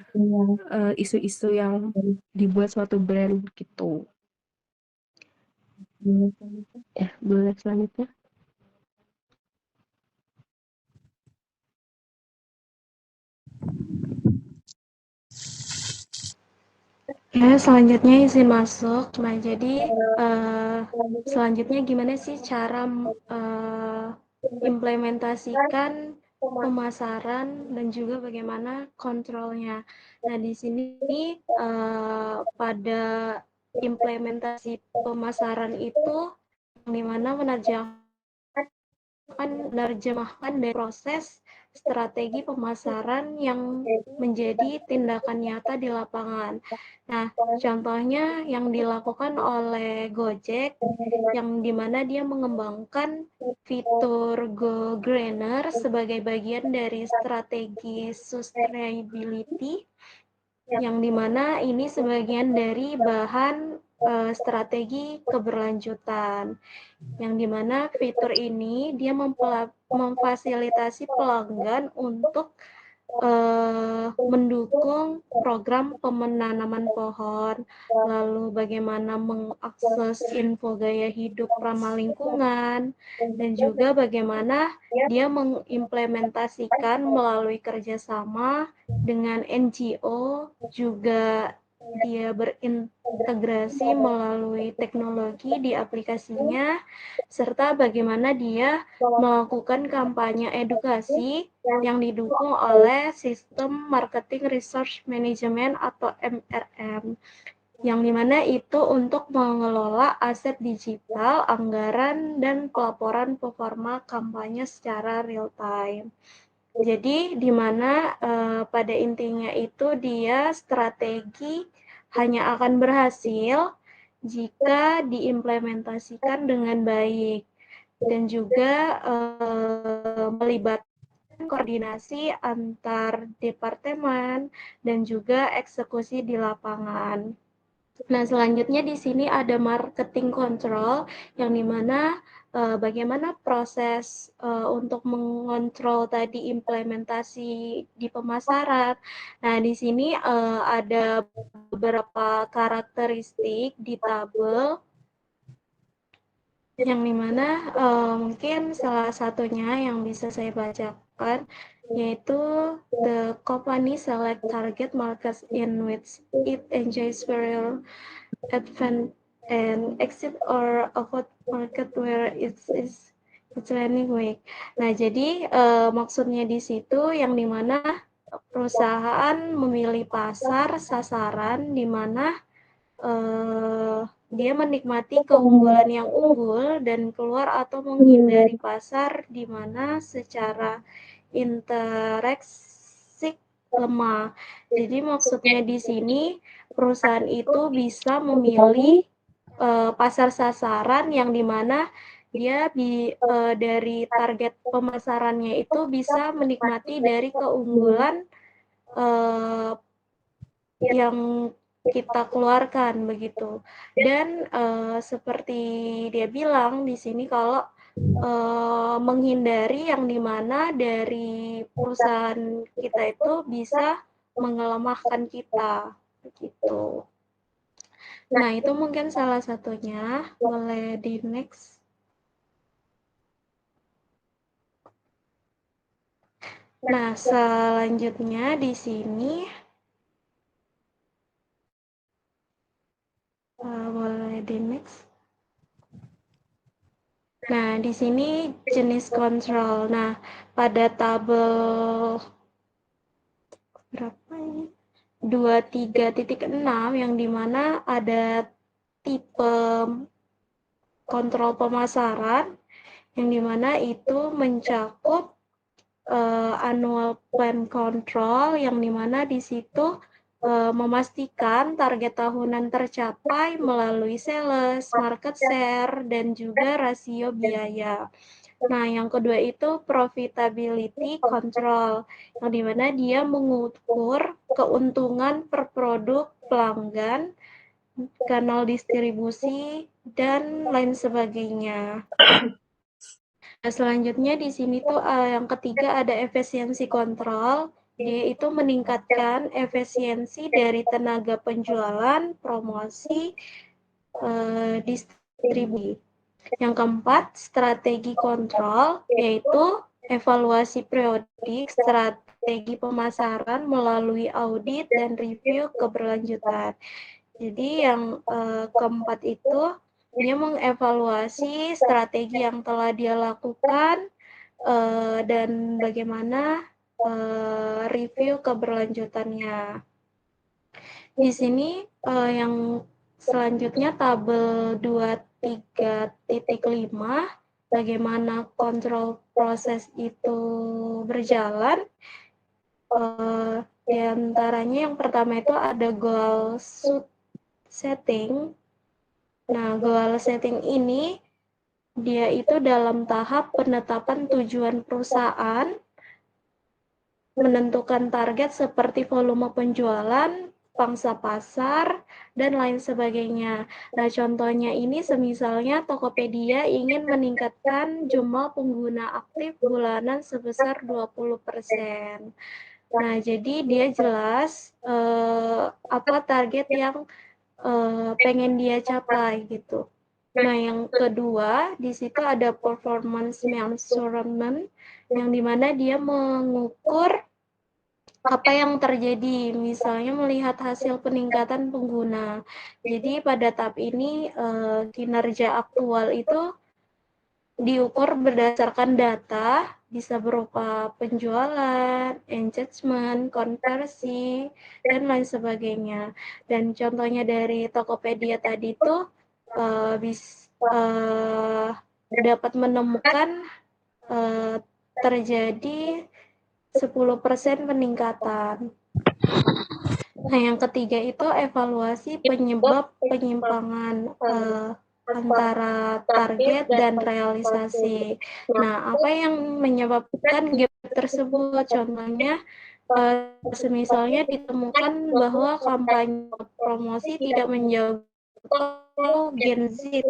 isu-isu yang dibuat suatu brand gitu. Ya, boleh selanjutnya. Ya, selanjutnya izin masuk. Nah, jadi selanjutnya gimana sih cara implementasikan pemasaran dan juga bagaimana kontrolnya. Nah, di sini pada implementasi pemasaran itu di mana menerjemahkan dari proses strategi pemasaran yang menjadi tindakan nyata di lapangan. Nah, contohnya yang dilakukan oleh Gojek, yang dimana dia mengembangkan fitur Go Greener sebagai bagian dari strategi sustainability, yang dimana ini sebagian dari bahan strategi keberlanjutan, yang dimana fitur ini dia memfasilitasi pelanggan untuk mendukung program penanaman pohon, lalu bagaimana mengakses info gaya hidup ramah lingkungan, dan juga bagaimana dia mengimplementasikan melalui kerjasama dengan NGO, juga dia berintegrasi melalui teknologi di aplikasinya, serta bagaimana dia melakukan kampanye edukasi yang didukung oleh sistem marketing research management atau MRM, yang dimana itu untuk mengelola aset digital, anggaran, dan pelaporan performa kampanye secara real time. Jadi di mana pada intinya itu dia strategi hanya akan berhasil jika diimplementasikan dengan baik dan juga melibatkan koordinasi antar departemen dan juga eksekusi di lapangan. Nah, selanjutnya di sini ada marketing control, yang dimana bagaimana proses untuk mengontrol tadi implementasi di pemasaran. Nah, di sini ada beberapa karakteristik di tabel, yang dimana mungkin salah satunya yang bisa saya bacakan, yaitu the company select target markets in which it enjoys superior advance and exit or avoid market where it's running weak. Nah, jadi maksudnya di situ yang dimana perusahaan memilih pasar sasaran di mana dia menikmati keunggulan yang unggul dan keluar atau menghindari pasar di mana secara interaksi lemah. Jadi maksudnya di sini perusahaan itu bisa memilih pasar sasaran yang dimana dia dari target pemasarannya itu bisa menikmati dari keunggulan yang kita keluarkan begitu. Dan seperti dia bilang di sini kalau menghindari yang dimana dari perusahaan kita itu bisa mengelemahkan kita begitu. Nah, itu mungkin salah satunya. Boleh di next. Nah, selanjutnya di sini boleh di next. Nah, di sini jenis kontrol. Nah, pada tabel berapa ini? 23.6 yang dimana ada tipe kontrol pemasaran, yang dimana itu mencakup annual plan control, yang dimana di situ memastikan target tahunan tercapai melalui sales, market share, dan juga rasio biaya. Nah, yang kedua itu profitability control, yang dimana dia mengukur keuntungan per produk pelanggan, kanal distribusi, dan lain sebagainya. Nah, selanjutnya di sini tuh yang ketiga ada efisiensi kontrol. Dia itu meningkatkan efisiensi dari tenaga penjualan, promosi, distribusi. Yang keempat, strategi kontrol, yaitu evaluasi periodik strategi pemasaran melalui audit dan review keberlanjutan. Jadi yang keempat itu dia mengevaluasi strategi yang telah dia lakukan dan bagaimana review keberlanjutannya. Di sini yang selanjutnya tabel 23.5, bagaimana kontrol proses itu berjalan. Di antaranya yang pertama itu ada goal setting. Nah, goal setting ini dia itu dalam tahap penetapan tujuan perusahaan, menentukan target seperti volume penjualan, pangsa pasar, dan lain sebagainya. Nah, contohnya ini semisalnya Tokopedia ingin meningkatkan jumlah pengguna aktif bulanan sebesar 20%. Nah, jadi dia jelas apa target yang pengen dia capai gitu. Nah, yang kedua, di situ ada performance measurement, yang dimana dia mengukur apa yang terjadi, misalnya melihat hasil peningkatan pengguna. Jadi pada tahap ini kinerja aktual itu diukur berdasarkan data, bisa berupa penjualan, engagement, konversi, dan lain sebagainya. Dan contohnya dari Tokopedia tadi itu dapat menemukan terjadi 10% peningkatan. Nah, yang ketiga itu evaluasi penyebab penyimpangan antara target dan realisasi. Nah, apa yang menyebabkan gap tersebut? Contohnya, semisalnya ditemukan bahwa kampanye promosi tidak menjangkau Gen Z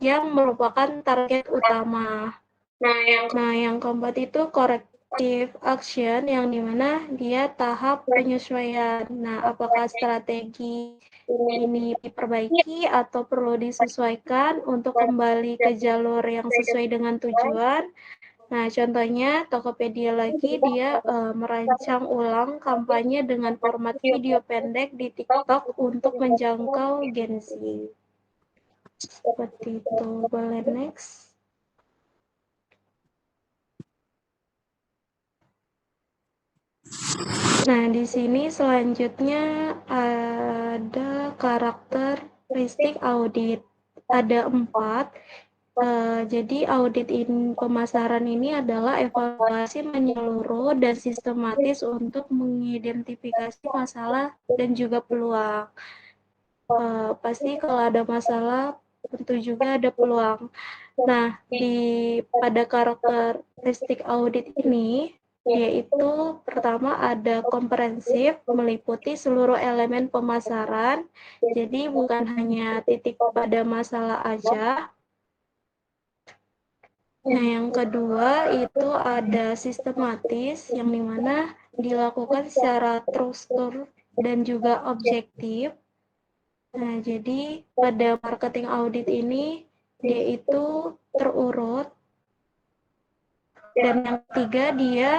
yang merupakan target utama. Nah, yang keempat itu corrective action, yang dimana dia tahap penyesuaian. Nah, apakah strategi ini diperbaiki atau perlu disesuaikan untuk kembali ke jalur yang sesuai dengan tujuan. Nah, contohnya Tokopedia lagi dia merancang ulang kampanye dengan format video pendek di TikTok untuk menjangkau Gen Z. Seperti itu. Boleh next. Nah, di sini selanjutnya ada karakteristik audit. Ada 4. Jadi audit pemasaran ini adalah evaluasi menyeluruh dan sistematis untuk mengidentifikasi masalah dan juga peluang. Pasti kalau ada masalah, tentu juga ada peluang. Nah, pada karakteristik audit ini, yaitu pertama ada komprehensif, meliputi seluruh elemen pemasaran, jadi bukan hanya titik pada masalah aja. Nah, yang kedua itu ada sistematis, yang dimana dilakukan secara terstruktur dan juga objektif. Nah, jadi pada marketing audit ini, dia itu terurut. Dan yang ketiga dia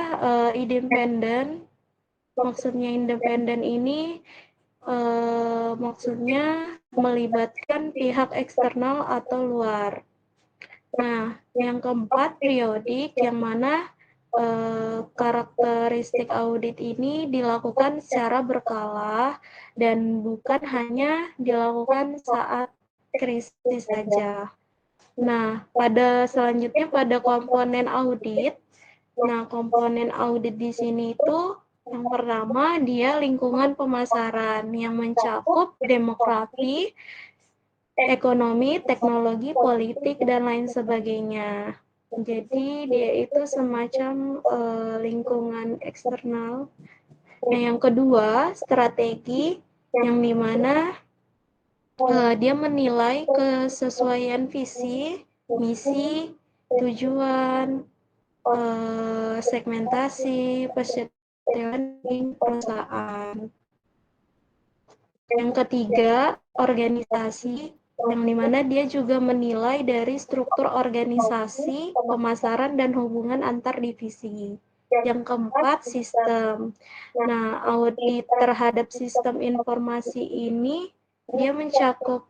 independen. Maksudnya independen ini maksudnya melibatkan pihak eksternal atau luar. Nah, yang keempat periodik, yang mana karakteristik audit ini dilakukan secara berkala dan bukan hanya dilakukan saat krisis saja. Nah, selanjutnya pada komponen audit. Nah, komponen audit di sini itu yang pertama dia lingkungan pemasaran yang mencakup demografi, ekonomi, teknologi, politik, dan lain sebagainya. Jadi dia itu semacam lingkungan eksternal. Nah, yang kedua strategi, yang dimana dia menilai kesesuaian visi, misi, tujuan, segmentasi, positioning perusahaan. Yang ketiga, organisasi, yang dimana dia juga menilai dari struktur organisasi, pemasaran, dan hubungan antar divisi. Yang keempat, sistem. Nah, audit terhadap sistem informasi ini dia mencakup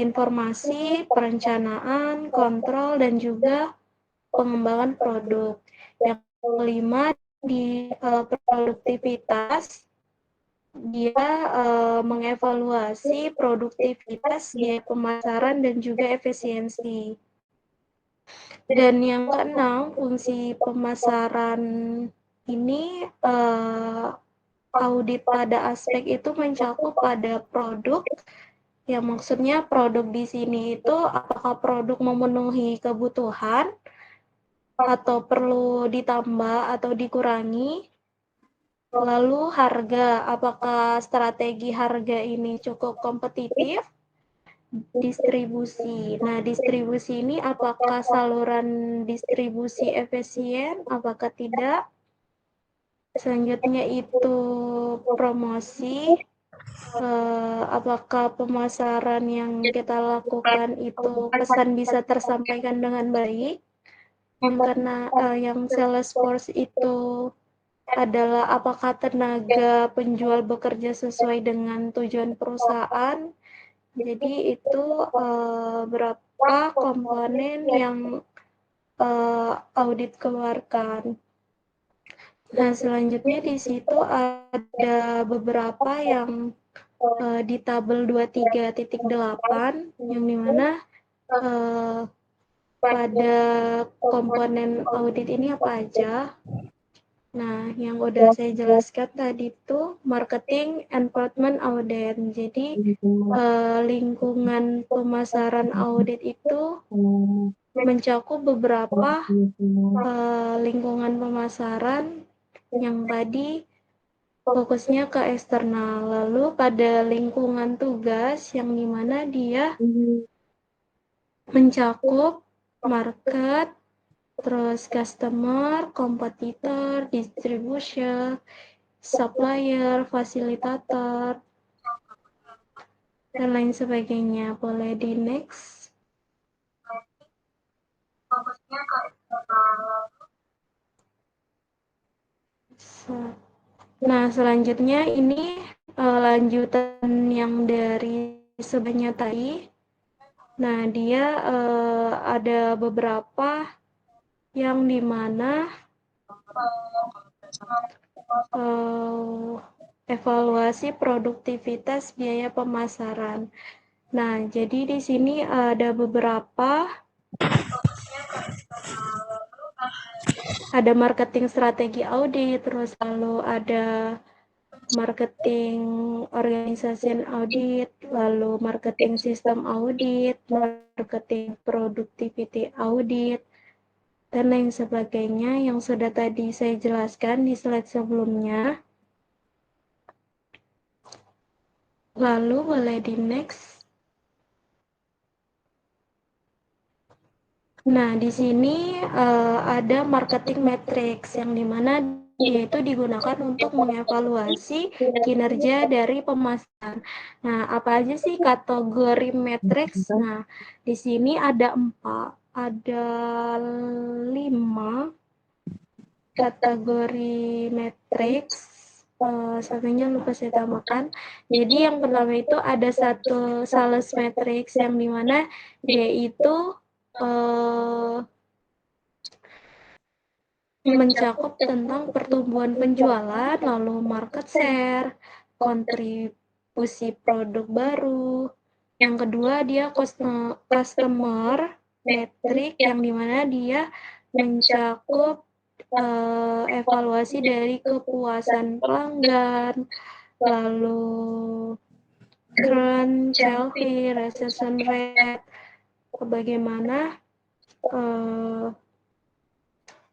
informasi, perencanaan, kontrol, dan juga pengembangan produk. Yang kelima, di produktivitas, dia mengevaluasi produktivitas biaya pemasaran dan juga efisiensi. Dan yang keenam, fungsi pemasaran ini audit pada aspek itu mencakup pada produk, yang maksudnya produk di sini itu apakah produk memenuhi kebutuhan atau perlu ditambah atau dikurangi. Lalu harga, apakah strategi harga ini cukup kompetitif? Distribusi. Nah, distribusi ini apakah saluran distribusi efisien, apakah tidak? Selanjutnya itu promosi. Apakah pemasaran yang kita lakukan itu pesan bisa tersampaikan dengan baik? Yang sales force itu adalah apakah tenaga penjual bekerja sesuai dengan tujuan perusahaan. Jadi itu berapa komponen yang audit keluarkan. Nah, selanjutnya di situ ada beberapa yang di tabel 23.8 yang dimana pada komponen audit ini apa aja. Nah, yang udah saya jelaskan tadi itu marketing environment audit. Jadi lingkungan pemasaran audit itu mencakup beberapa lingkungan pemasaran yang tadi fokusnya ke eksternal. Lalu pada lingkungan tugas yang dimana dia mencakup market, terus customer, kompetitor, distribution, supplier, fasilitator, dan lain sebagainya. Boleh di next. Nah, selanjutnya ini lanjutan yang dari sebelumnya tadi. Nah, dia ada beberapa yang dimana evaluasi produktivitas biaya pemasaran. Nah, jadi di sini ada beberapa, ada marketing strategi audit, terus lalu ada marketing organization audit, lalu marketing system audit, marketing productivity audit, dan lain sebagainya yang sudah tadi saya jelaskan di slide sebelumnya. Lalu boleh di next. Nah, di sini ada marketing matrix yang dimana dia itu digunakan untuk mengevaluasi kinerja dari pemasaran. Nah, apa aja sih kategori matrix? Nah, di sini ada 5 kategori matrix. Satunya lupa saya tambahkan. Jadi yang pertama itu ada satu sales matrix yang dimana dia itu mencakup tentang pertumbuhan penjualan, lalu market share, kontribusi produk baru. Yang kedua dia customer metric yang dimana dia mencakup evaluasi dari kepuasan pelanggan, lalu current shelfie, retention rate, bagaimana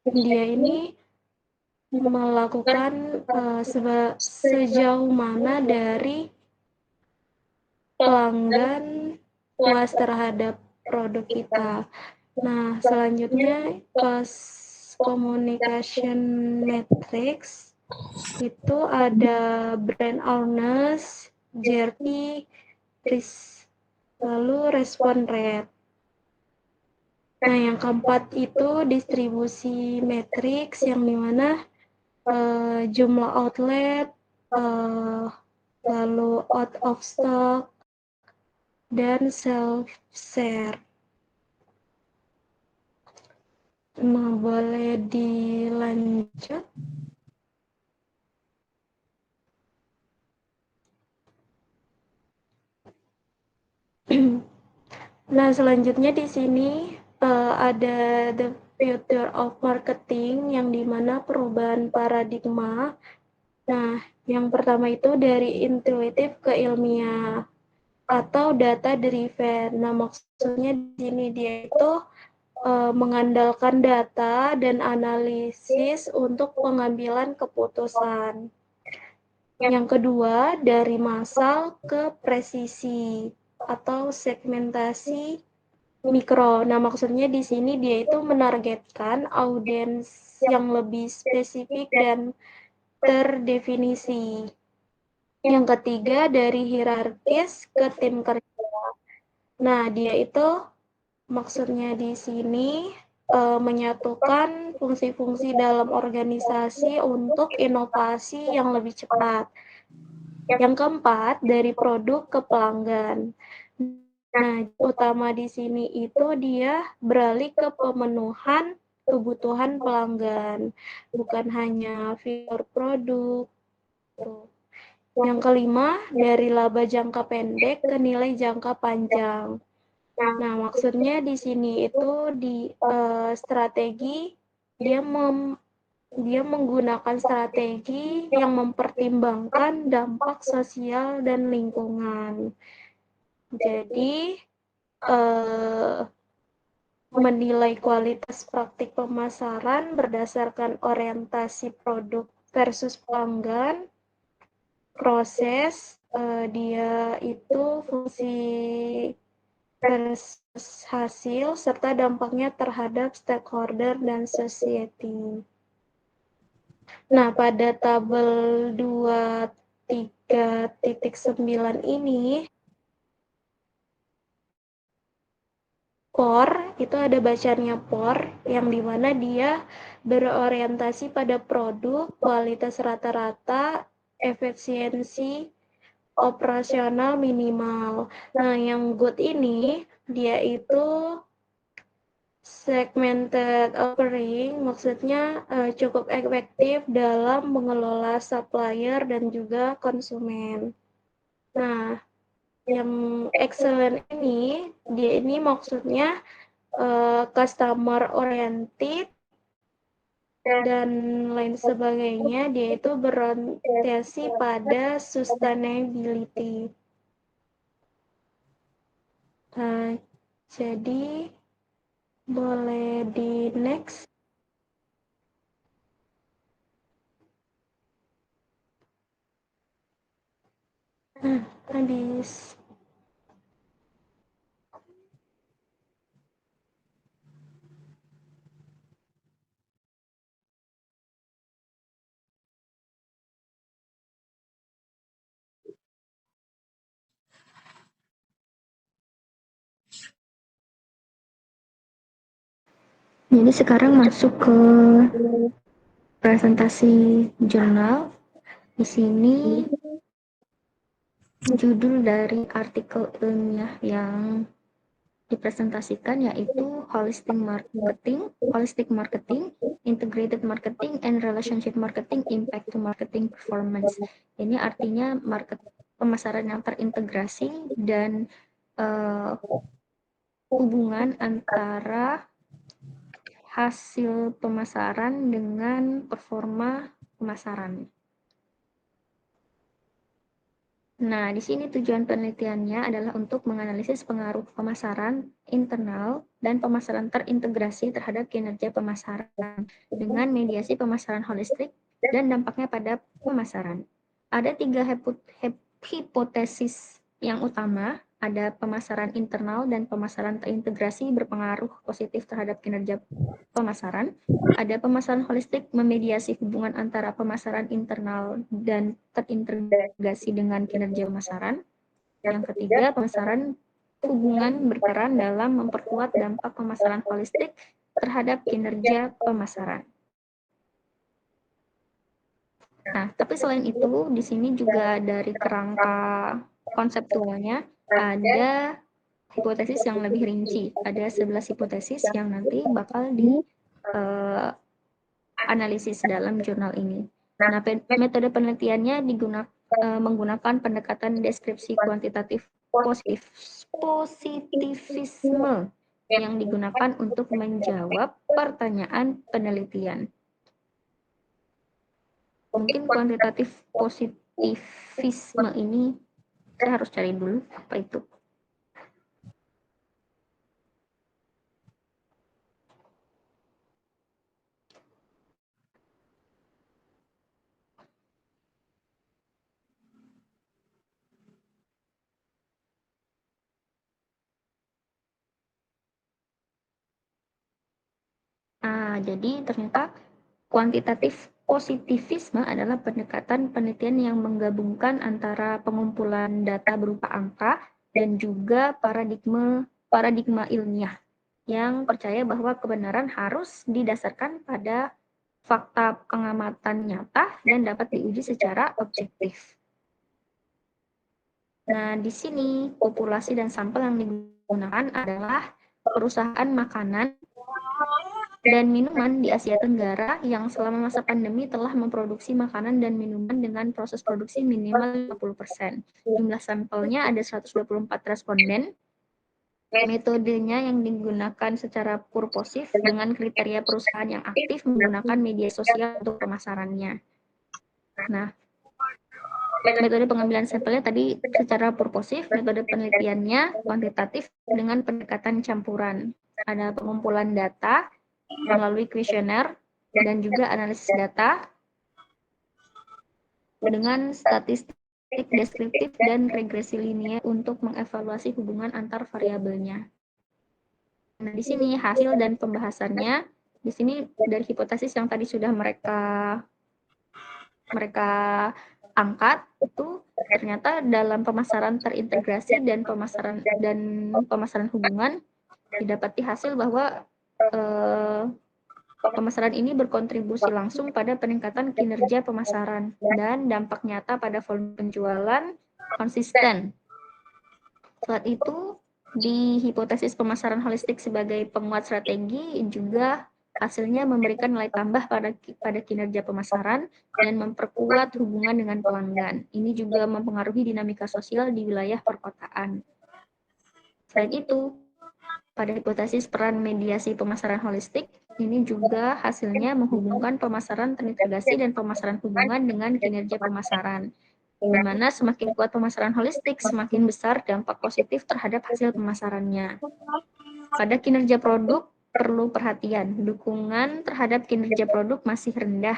dia ini melakukan sejauh mana dari pelanggan puas terhadap produk kita. Nah, selanjutnya cost communication matrix itu ada brand awareness, JRP, lalu respon rate. Nah, yang keempat itu distribusi matrix yang dimana jumlah outlet, lalu out of stock, dan self share. Nah, boleh dilanjut. Nah, selanjutnya di sini ada The Future of Marketing yang dimana perubahan paradigma. Nah, yang pertama itu dari intuitif ke ilmiah atau data driven. Nah, maksudnya di sini dia itu mengandalkan data dan analisis untuk pengambilan keputusan. Yang kedua, dari massal ke presisi atau segmentasi mikro. Nah, maksudnya di sini dia itu menargetkan audiens yang lebih spesifik dan terdefinisi. Yang ketiga, dari hierarkis ke tim kerja. Nah, dia itu maksudnya di sini menyatukan fungsi-fungsi dalam organisasi untuk inovasi yang lebih cepat. Yang keempat, dari produk ke pelanggan. Nah, utama di sini itu dia beralih ke pemenuhan kebutuhan pelanggan, bukan hanya fitur produk. Yang kelima, dari laba jangka pendek ke nilai jangka panjang. Nah, maksudnya di sini itu di strategi dia menggunakan strategi yang mempertimbangkan dampak sosial dan lingkungan. Jadi menilai kualitas praktik pemasaran berdasarkan orientasi produk versus pelanggan, proses dia itu fungsi versus hasil serta dampaknya terhadap stakeholder dan society. Nah, pada tabel 23.9 ini POR itu ada bacanya POR yang dimana dia berorientasi pada produk, kualitas rata-rata, efisiensi operasional minimal. Nah, yang good ini dia itu segmented offering, maksudnya cukup efektif dalam mengelola supplier dan juga konsumen. Nah, yang excellent ini, dia ini maksudnya customer oriented dan lain sebagainya, dia itu berorientasi pada sustainability. Jadi boleh di next. Habis. Jadi sekarang masuk ke presentasi jurnal. Di sini judul dari artikel ilmiah yang dipresentasikan yaitu Holistic Marketing, Integrated Marketing, and Relationship Marketing Impact to Marketing Performance. Ini artinya pemasaran yang terintegrasi dan hubungan antara hasil pemasaran dengan performa pemasaran. Nah, di sini tujuan penelitiannya adalah untuk menganalisis pengaruh pemasaran internal dan pemasaran terintegrasi terhadap kinerja pemasaran dengan mediasi pemasaran holistik dan dampaknya pada pemasaran. Ada 3 hipotesis yang utama. Ada pemasaran internal dan pemasaran terintegrasi berpengaruh positif terhadap kinerja pemasaran. Ada pemasaran holistik memediasi hubungan antara pemasaran internal dan terintegrasi dengan kinerja pemasaran. Yang ketiga, pemasaran hubungan berperan dalam memperkuat dampak pemasaran holistik terhadap kinerja pemasaran. Nah, tapi selain itu, di sini juga dari kerangka konseptualnya ada hipotesis yang lebih rinci. Ada 11 hipotesis yang nanti bakal dianalisis dalam jurnal ini. Nah, metode penelitiannya menggunakan pendekatan deskripsi kuantitatif positivisme yang digunakan untuk menjawab pertanyaan penelitian. Mungkin kuantitatif positivisme ini saya harus cari dulu apa itu. Jadi ternyata kuantitatif positivisme adalah pendekatan penelitian yang menggabungkan antara pengumpulan data berupa angka dan juga paradigma ilmiah yang percaya bahwa kebenaran harus didasarkan pada fakta pengamatan nyata dan dapat diuji secara objektif. Nah, di sini populasi dan sampel yang digunakan adalah perusahaan makanan dan minuman di Asia Tenggara yang selama masa pandemi telah memproduksi makanan dan minuman dengan proses produksi minimal 50%. Jumlah sampelnya ada 124 responden. Metodenya yang digunakan secara purposif dengan kriteria perusahaan yang aktif menggunakan media sosial untuk pemasarannya. Nah, metode pengambilan sampelnya tadi secara purposif, metode penelitiannya kuantitatif dengan pendekatan campuran. Ada pengumpulan data melalui kuesioner dan juga analisis data dengan statistik deskriptif dan regresi linier untuk mengevaluasi hubungan antar variabelnya. Nah, di sini hasil dan pembahasannya, di sini dari hipotesis yang tadi sudah mereka angkat itu ternyata dalam pemasaran terintegrasi dan pemasaran hubungan didapati hasil bahwa pemasaran ini berkontribusi langsung pada peningkatan kinerja pemasaran dan dampak nyata pada volume penjualan konsisten. Saat itu, di hipotesis pemasaran holistik sebagai penguat strategi juga hasilnya memberikan nilai tambah pada kinerja pemasaran dan memperkuat hubungan dengan pelanggan. Ini juga mempengaruhi dinamika sosial di wilayah perkotaan. Selain itu, pada hipotesis peran mediasi pemasaran holistik, ini juga hasilnya menghubungkan pemasaran terintegrasi dan pemasaran hubungan dengan kinerja pemasaran. Di mana semakin kuat pemasaran holistik, semakin besar dampak positif terhadap hasil pemasarannya. Pada kinerja produk, perlu perhatian. Dukungan terhadap kinerja produk masih rendah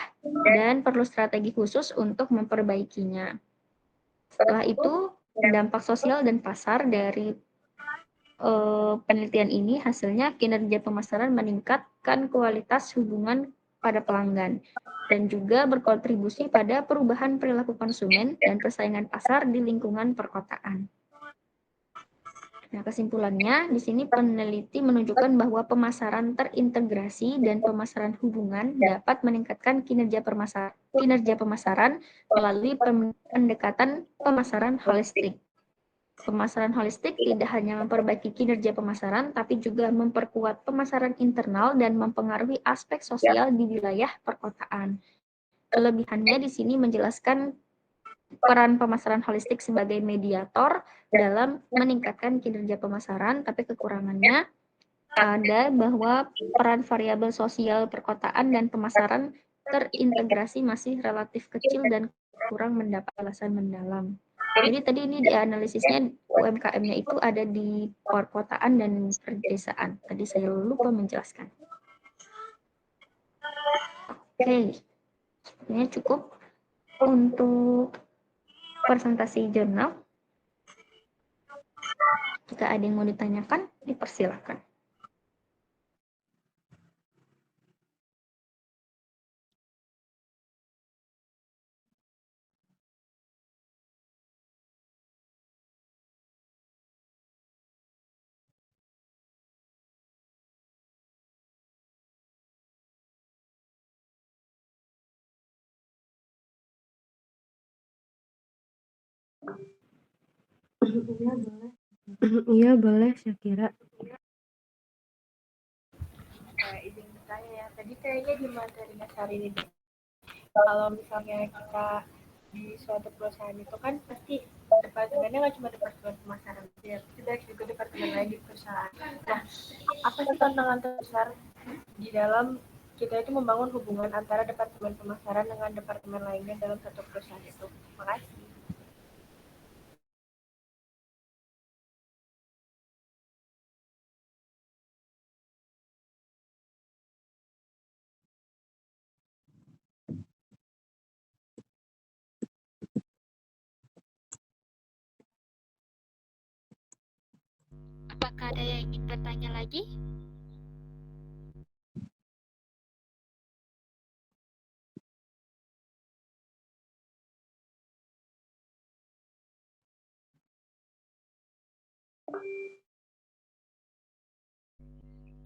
dan perlu strategi khusus untuk memperbaikinya. Setelah itu, dampak sosial dan pasar dari penelitian ini hasilnya kinerja pemasaran meningkatkan kualitas hubungan pada pelanggan dan juga berkontribusi pada perubahan perilaku konsumen dan persaingan pasar di lingkungan perkotaan. Nah, kesimpulannya di sini peneliti menunjukkan bahwa pemasaran terintegrasi dan pemasaran hubungan dapat meningkatkan kinerja pemasaran melalui pendekatan pemasaran holistik. Pemasaran holistik tidak hanya memperbaiki kinerja pemasaran, tapi juga memperkuat pemasaran internal dan mempengaruhi aspek sosial di wilayah perkotaan. Kelebihannya di sini menjelaskan peran pemasaran holistik sebagai mediator dalam meningkatkan kinerja pemasaran, tapi kekurangannya ada bahwa peran variabel sosial perkotaan dan pemasaran terintegrasi masih relatif kecil dan kurang mendapat alasan mendalam. Jadi tadi ini dianalisisnya UMKM-nya itu ada di perkotaan dan perdesaan. Tadi saya lupa menjelaskan. Oke, sebenarnya cukup untuk presentasi jurnal. Jika ada yang mau ditanyakan, dipersilakan. Iya boleh Syakira. Izin bertanya ya, tadi kayaknya di materi dasar ini deh. Kalau misalnya kita di suatu perusahaan itu kan pasti departemennya nggak cuma departemen pemasaran, juga departemen lain di perusahaan. Nah, tantangan terbesar di dalam kita itu membangun hubungan antara departemen pemasaran dengan departemen lainnya dalam satu perusahaan itu. Terima kasih. Apakah ada yang ingin bertanya lagi?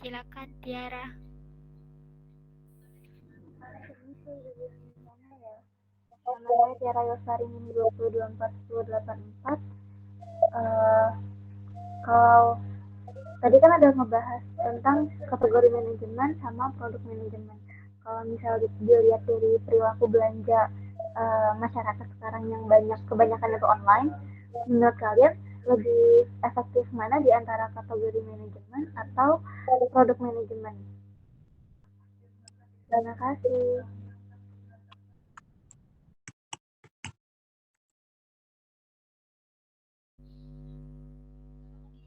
Silakan Tiara. Nama saya Tiara Yosari Mini 224084. Kalau tadi kan ada ngebahas tentang kategori manajemen sama produk manajemen. Kalau misalnya dilihat dari perilaku belanja masyarakat sekarang yang kebanyakan itu online, menurut kalian lebih efektif mana di antara kategori manajemen atau produk manajemen? Terima kasih.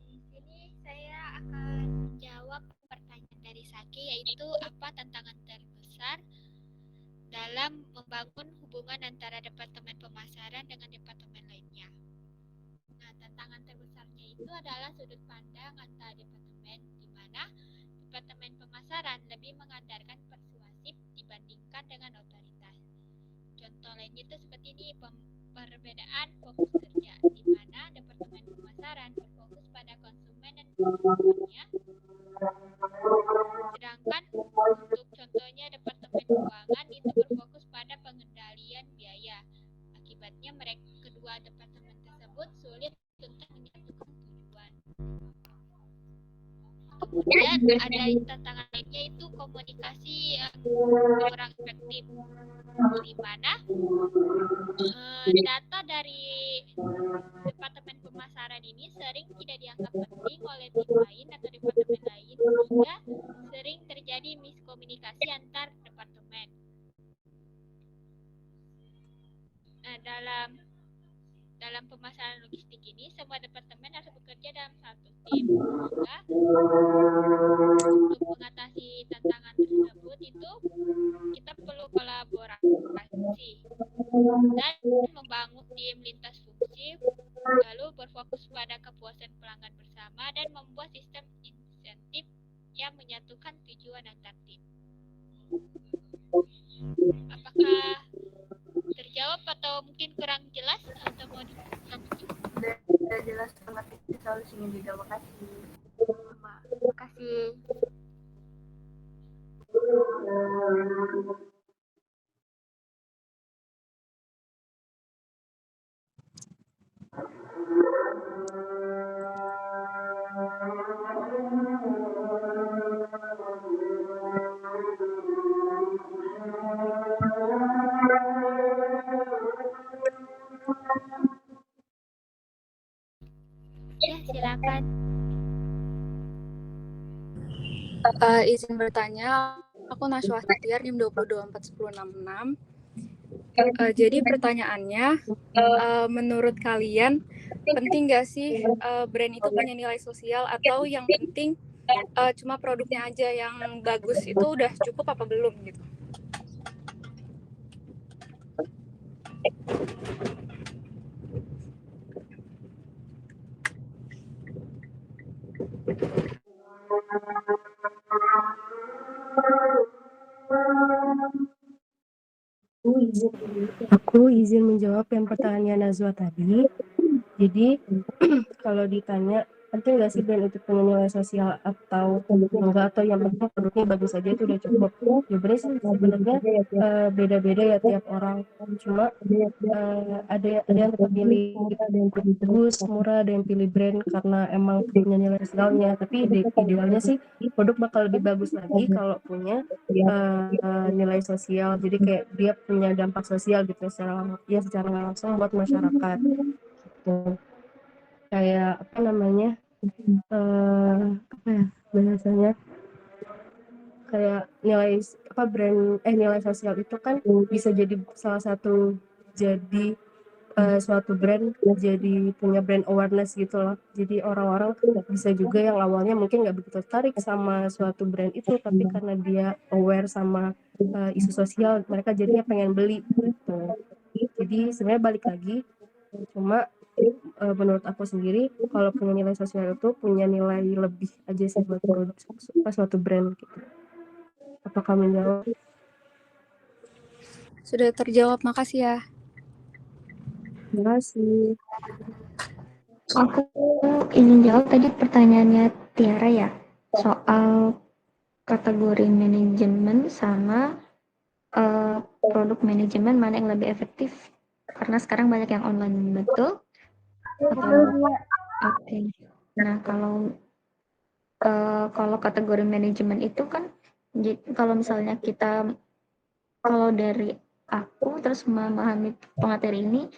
Di sini saya akan menjawab pertanyaan dari Saki, yaitu apa tantangan terbesar dalam membangun hubungan antara departemen pemasaran dengan departemen lainnya. Nah, tantangan terbesarnya itu adalah sudut pandang antar departemen, di mana departemen pemasaran lebih mengandalkan persuasif dibandingkan dengan otoritas. Contoh lainnya itu seperti ini, perbedaan fokus kerja, di mana departemen pemasaran berfokus pada konsumen dan kebutuhannya, sedangkan untuk contohnya departemen keuangan itu berfokus pada pengendalian biaya. Akibatnya kedua departemen tersebut sulit untuk menyatukan tujuan. Kemudian ada tantangan lainnya itu komunikasi yang kurang efektif, di mana data dari departemen pemasaran ini sering tidak dianggap penting oleh tim lain atau departemen lain, sehingga sering terjadi miskomunikasi antar departemen. Nah, dalam pemasaran logistik ini semua departemen harus bekerja dalam satu tim, sehingga untuk mengatasi tantangan tersebut itu kita perlu kolaborasi dan membangun tim lintas fungsi, lalu berfokus pada kepuasan pelanggan bersama dan membuat sistem insentif yang menyatukan tujuan antar tim. Apakah terjawab atau mungkin kurang jelas atau mau dilanjut? Sudah jelas banget solusinya juga. Makasih. Terima kasih. Ya, silakan. Izin bertanya, aku Nashwa Setiar, NIM 22410666. Jadi pertanyaannya, menurut kalian penting nggak sih brand itu punya nilai sosial, atau yang penting cuma produknya aja yang bagus itu udah cukup apa belum gitu? Aku izin menjawab yang pertanyaan Nazwa tadi. Jadi kalau ditanya penting nggak sih brand itu punya nilai sosial atau enggak, atau yang penting produknya bagus aja itu udah cukup. Jawabannya sih sebenarnya beda-beda ya tiap orang. Cuma ada yang tetap pilih bagus, murah, ada yang pilih brand karena emang punya nilai sosialnya. Tapi idealnya sih produk bakal lebih bagus lagi kalau punya nilai sosial. Jadi kayak dia punya dampak sosial gitu secara langsung buat masyarakat. Gitu. Kayak apa namanya, apa ya bahasanya, kayak nilai sosial itu kan bisa jadi salah satu jadi suatu brand jadi punya brand awareness gitu loh. Jadi orang-orang bisa juga yang awalnya mungkin nggak begitu tertarik sama suatu brand itu, tapi karena dia aware sama isu sosial, mereka jadinya pengen beli gitu. Jadi sebenarnya balik lagi, cuma menurut aku sendiri kalau punya nilai sosial itu punya nilai lebih aja sih buat produk suatu brand gitu. Apakah menjawab? Sudah terjawab, makasih ya. Terima kasih. Aku ingin jawab tadi pertanyaannya Tiara ya, soal kategori manajemen sama produk manajemen mana yang lebih efektif, karena sekarang banyak yang online, betul? Oke. Nah, kalau kategori manajemen itu kan, kalau misalnya kalau dari aku terus memahami pemateri ini,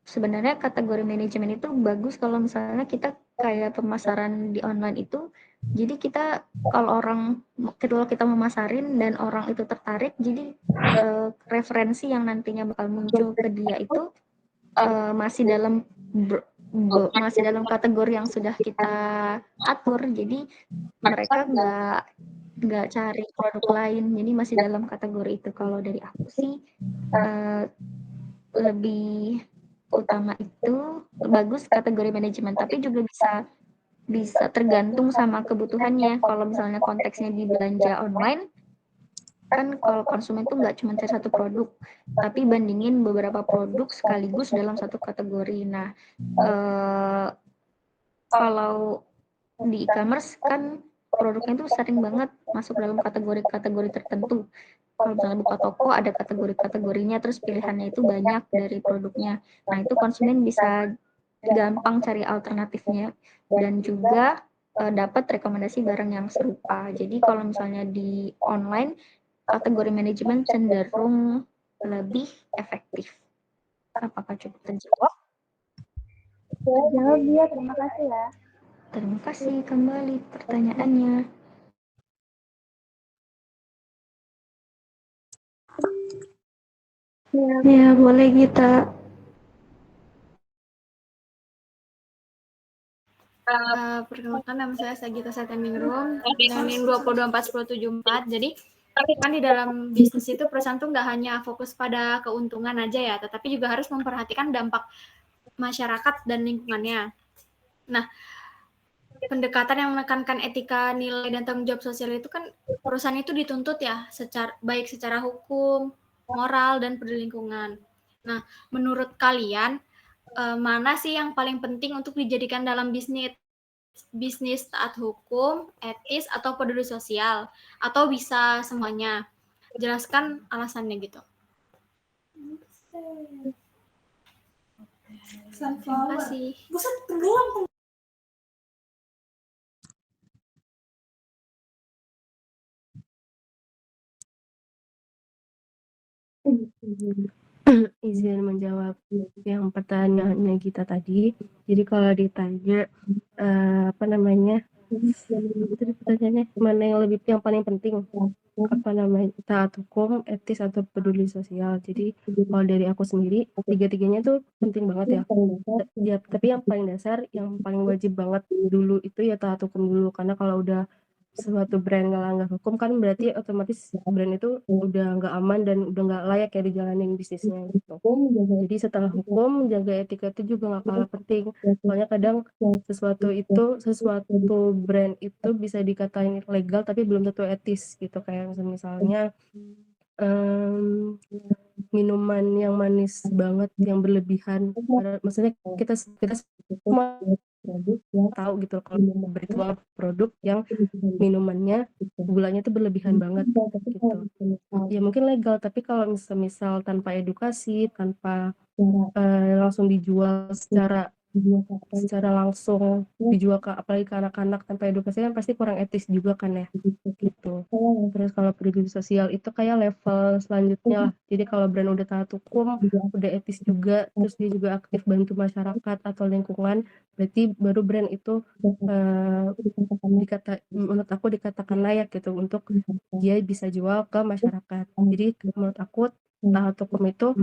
sebenarnya kategori manajemen itu bagus kalau misalnya kita kayak pemasaran di online itu, jadi kalau kita memasarin dan orang itu tertarik, jadi referensi yang nantinya bakal muncul ke dia itu masih dalam kategori yang sudah kita atur, jadi mereka nggak cari produk lain, jadi masih dalam kategori itu. Kalau dari aku sih lebih utama itu bagus kategori manajemen, tapi juga bisa tergantung sama kebutuhannya. Kalau misalnya konteksnya di belanja online, kan kalau konsumen tuh nggak cuma cari satu produk, tapi bandingin beberapa produk sekaligus dalam satu kategori. Nah, kalau di e-commerce kan produknya tuh sering banget masuk dalam kategori-kategori tertentu. Kalau misalnya buka toko ada kategori-kategorinya, terus pilihannya itu banyak dari produknya. Nah, itu konsumen bisa gampang cari alternatifnya dan juga dapat rekomendasi barang yang serupa. Jadi kalau misalnya di online, kategori manajemen cenderung lebih efektif. Apakah cukup terjawab? Terjawab dia, terima kasih ya. Terima kasih kembali pertanyaannya. Ya, boleh Gita. Perkenalkan, nama saya Sagita Satemingrum dan NIM 2024174. Jadi kan di dalam bisnis itu perusahaan tuh nggak hanya fokus pada keuntungan aja ya, tetapi juga harus memperhatikan dampak masyarakat dan lingkungannya. Nah, pendekatan yang menekankan etika, nilai, dan tanggung jawab sosial itu kan perusahaan itu dituntut ya, baik secara hukum, moral, dan peduli lingkungan. Nah, menurut kalian, mana sih yang paling penting untuk dijadikan dalam bisnis taat hukum, etis, atau peduli sosial? Atau bisa semuanya? Jelaskan alasannya gitu. Terima kasih. Izin menjawab yang pertanyaannya kita tadi. Jadi kalau ditanya apa namanya, tadi pertanyaannya mana yang paling penting, apa namanya, taat hukum, etis, atau peduli sosial. Jadi kalau dari aku sendiri, tiga-tiganya tuh penting banget ya. Ya, tapi yang paling dasar, yang paling wajib banget dulu itu ya taat hukum dulu, karena kalau udah suatu brand ngelanggar hukum kan berarti otomatis brand itu udah nggak aman dan udah nggak layak ya dijalanin bisnisnya gitu. Jadi setelah hukum, jaga etika itu juga nggak kalah penting. Soalnya kadang sesuatu brand itu bisa dikatain legal tapi belum tentu etis gitu. Kayak misalnya minuman yang manis banget, yang berlebihan. Maksudnya kita semua tahu gitu kalau berjual produk yang minumannya gulanya itu berlebihan banget gitu. Ya mungkin legal, tapi kalau misal tanpa edukasi, tanpa langsung dijual secara secara langsung dijual ke apalagi ke anak-anak tanpa edukasi kan pasti kurang etis juga kan ya gitu. Terus kalau peduli sosial itu kayak level selanjutnya lah. Jadi kalau brand udah taat hukum, udah etis juga, terus dia juga aktif bantu masyarakat atau lingkungan, berarti baru brand itu menurut aku dikatakan layak gitu untuk dia bisa jual ke masyarakat. Jadi menurut aku taat hukum itu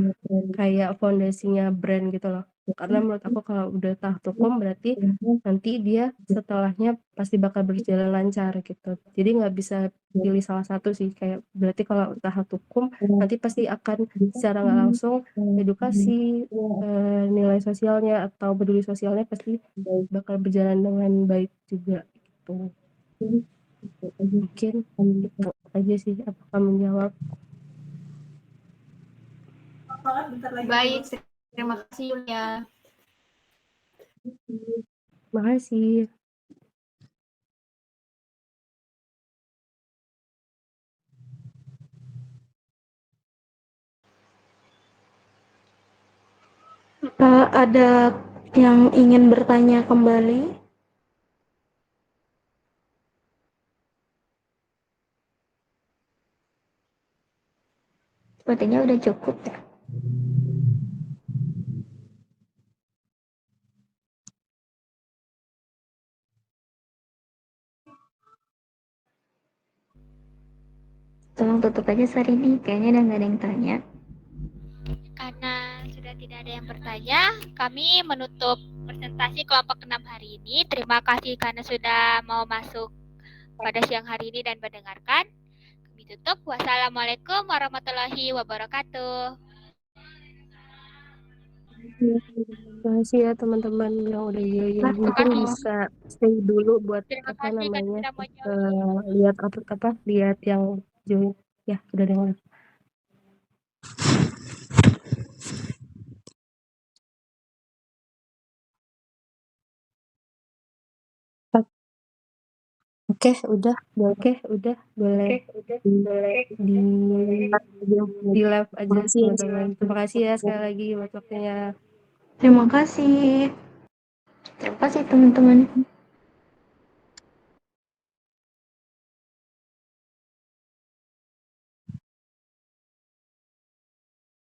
kayak fondasinya brand gitu loh. Karena menurut aku kalau udah taat hukum berarti nanti dia setelahnya pasti bakal berjalan lancar gitu. Jadi nggak bisa pilih salah satu sih, kayak berarti kalau taat hukum nanti pasti akan secara nggak langsung edukasi, nilai sosialnya atau peduli sosialnya pasti bakal berjalan dengan baik juga gitu. Mungkin itu aja sih, apakah menjawab? Baik, terima kasih Yulia. Makasih. Ada yang ingin bertanya kembali? Sepertinya udah cukup ya. Tolong tutup aja Sarini, kayaknya udah nggak ada yang tanya. Karena sudah tidak ada yang bertanya, kami menutup presentasi kelompok 6 hari ini. Terima kasih karena sudah mau masuk pada siang hari ini dan mendengarkan. Kami tutup. Wassalamualaikum warahmatullahi wabarakatuh. Terima kasih ya teman-teman yang udah join. Mungkin bisa stay dulu buat Terima apa kasih kan namanya sudah mau join. lihat lihat yang join ya udah dengar. Oke, udah boleh di live aja teman-teman. Terima kasih ya sekali lagi buat waktunya. Terima kasih. Terima kasih teman-teman.